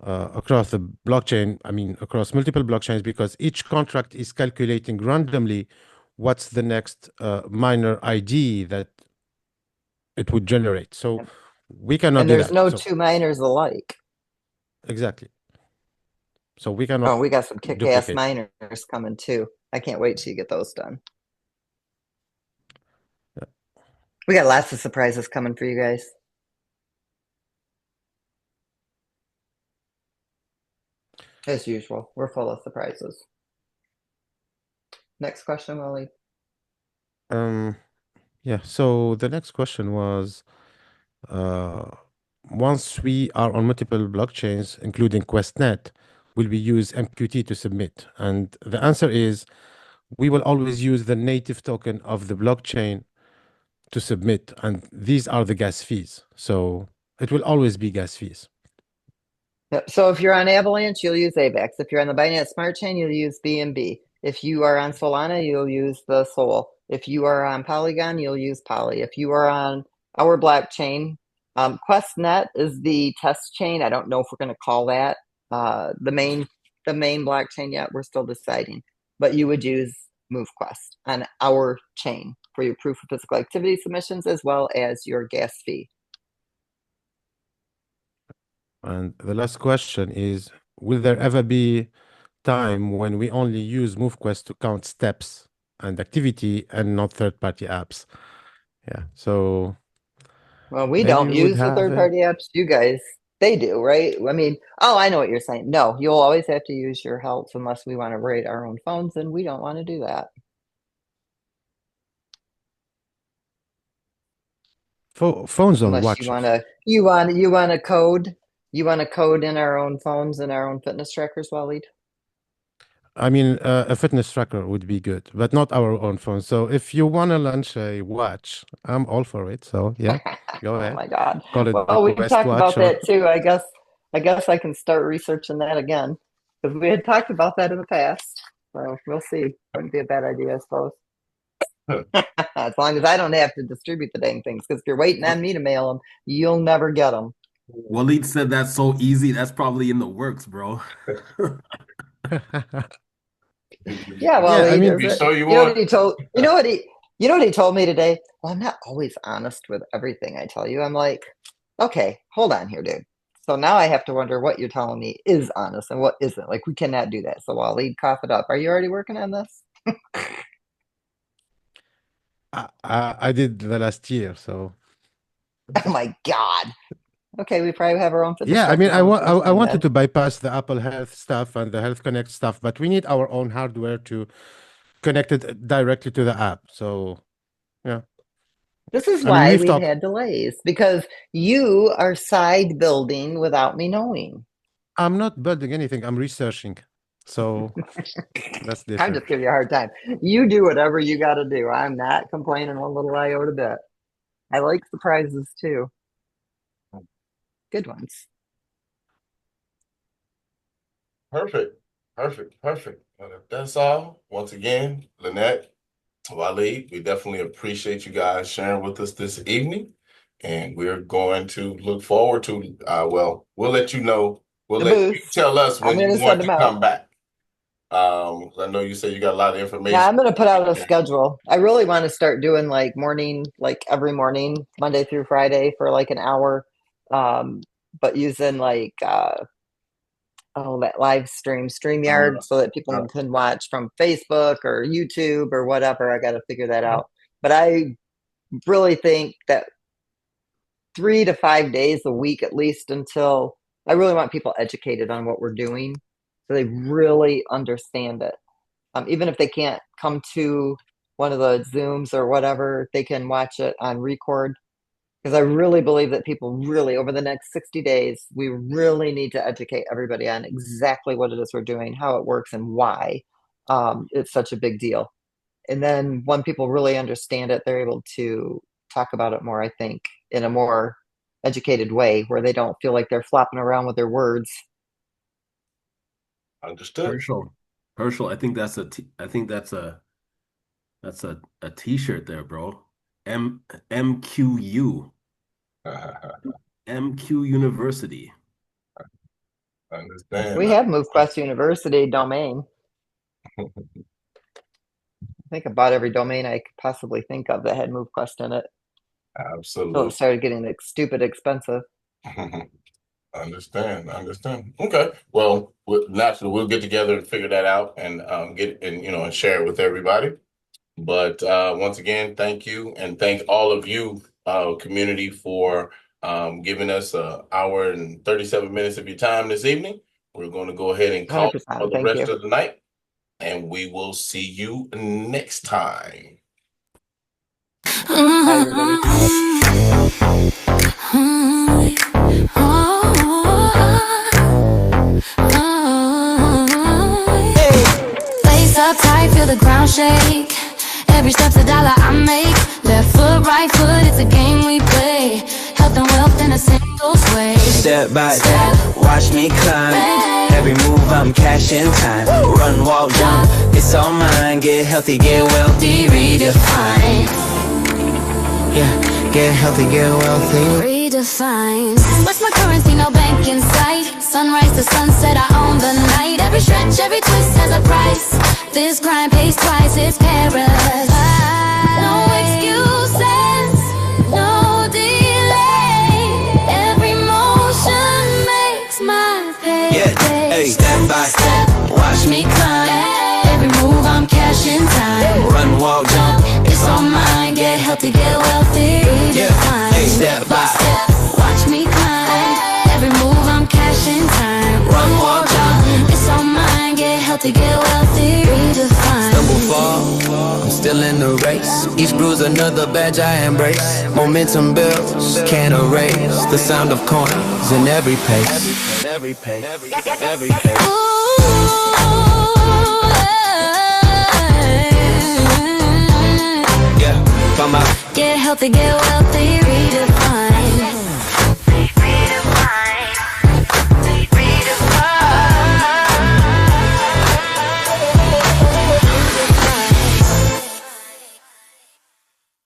across the blockchain, I mean, across multiple blockchains, because each contract is calculating randomly what's the next miner ID that it would generate. So we cannot And do there's that. no So two miners alike. exactly. So we cannot Oh, we got some kick-ass duplicate. miners coming too. I can't wait till you get those done. Yeah. We got lots of surprises coming for you guys. As usual, we're full of surprises. Next question, Waleed. Yeah. So the next question was, uh, once we are on multiple blockchains, including QuestNet, will we use MQT to submit? And the answer is, we will always use the native token of the blockchain to submit, and these are the gas fees. So it will always be gas fees. Yep. So if you're on Avalanche, you'll use AVAX. If you're on the Binance Smart Chain, you'll use BNB. If you are on Solana, you'll use the Sol. If you are on Polygon, you'll use Poly. If you are on our blockchain, QuestNet is the test chain. I don't know if we're going to call that the main blockchain yet. We're still deciding. But you would use MoveQuest on our chain for your proof of physical activity submissions as well as your gas fee. And the last question is, will there ever be time when we only use MoveQuest to count steps and activity and not third-party apps? Yeah. So Well, we maybe don't we would use the have a third-party apps. You guys, they do, right? I mean, oh, I know what you're saying. No, you'll always have to use your help unless we want to rate our own phones, and we don't want to do that. phones don't Unless watch us. you want to code in our own phones and our own fitness trackers, Waleed. I mean, a fitness tracker would be good, but not our own phone. So if you want to launch a watch, I'm all for it. So yeah, go Oh ahead. my God. Call it the Well, we Quest talked Watch about or that too. I guess I can start researching that again because we had talked about that in the past. So we'll see. Wouldn't be a bad idea, I suppose. As long as I don't have to distribute the dang things, because if you're waiting on me to mail them, you'll never get them. Waleed said that's so easy. That's probably in the works, bro. Yeah, yeah, well, I he mean, does You it. sure you You know what want? he told? You know what he told me today? Well, I'm not always honest with everything I tell you. I'm like, okay, hold on here, dude. So now I have to wonder what you're telling me is honest and what isn't. Like, we cannot do that. So Waleed, cough it up. Are you already working on this? I did the last year, so Oh my God. Okay, we probably have our own fitness yeah. I mean, tracker going for us I then. wanted to bypass the Apple Health stuff and the Health Connect stuff, but we need our own hardware to connect it directly to the app. So yeah, This is I mean, why we've we've talked. had delays because you are side building without me knowing. I'm not building anything. I'm researching. So that's I'm different. just giving you a hard time. You do whatever you got to do. I'm not complaining one little iota bit. I like surprises too. Good ones. Perfect. Perfect. Perfect. And if that's all, once again, Lynette, Waleed, we definitely appreciate you guys sharing with us this evening. And we're going to look forward to, well, we'll let you know. We'll The let you booths. tell us I'm when going you to want send to them out. come back. I know you said you got a lot of Yeah, information. I'm going to put out a schedule. I really want to start doing like morning, like every morning, Monday through Friday for like an hour. But using like that live stream StreamYard so that people Uh, can watch from Facebook or YouTube or whatever. I got to figure that out. But I really think that 3 to 5 days a week at least until I really want people educated on what we're doing so they really understand it. Even if they can't come to one of the Zooms or whatever, they can watch it on record. Because I really believe that people really, over the next 60 days, we really need to educate everybody on exactly what it is we're doing, how it works, and why it's such a big deal. And then when people really understand it, they're able to talk about it more, I think, in a more educated way where they don't feel like they're flopping around with their words. Understood. Herschel, I think that's a t-shirt there, bro. MQU. MQ University. Understand. We have MoveQuest University domain. I think I bought every domain I could possibly think of that had MoveQuest in it. Absolutely. Until it started getting stupid expensive. Understand. Okay. Well, naturally, we'll get together and figure that out and and share it with everybody. But once again, thank you, and thank all of you, community, for giving us an hour and 37 minutes of your time this evening. We're going to go ahead and call 100%. for the Thank rest you. of the night, and we will see you next time. Bye, everybody. Face up tight, feel the ground shake. Every step's a dollar I make. Left foot, right foot, it's a game we play. Health and wealth in a single sway. Step by step, watch me climb. Every move I'm cashing time. Run, walk, jump, it's all mine. Get healthy, get wealthy, redefine. Yeah, get healthy, get wealthy. Redefine. What's my currency? No bank in sight. Sunrise to sunset, I own the night. Every stretch, every twist has a price. This grind pays twice, it's paradise. No excuses, no delay. Every motion makes my payday. Yeah, hey, step by step, watch me climb. Every move I'm cashing time. Run, walk, jump, It's all mine, get healthy, get wealthy. Redefine. hey, step by step, watch me climb. Every move I'm cashing time. Run, walk, jump, It's all mine, get healthy, get wealthy. Redefine. stumble, fall, I'm still in the race. Each bruise another badge I embrace. Momentum builds, can't erase the sound of coins in every pace. Every pace, every pace. Yeah, by my Get healthy, get wealthy, redefine.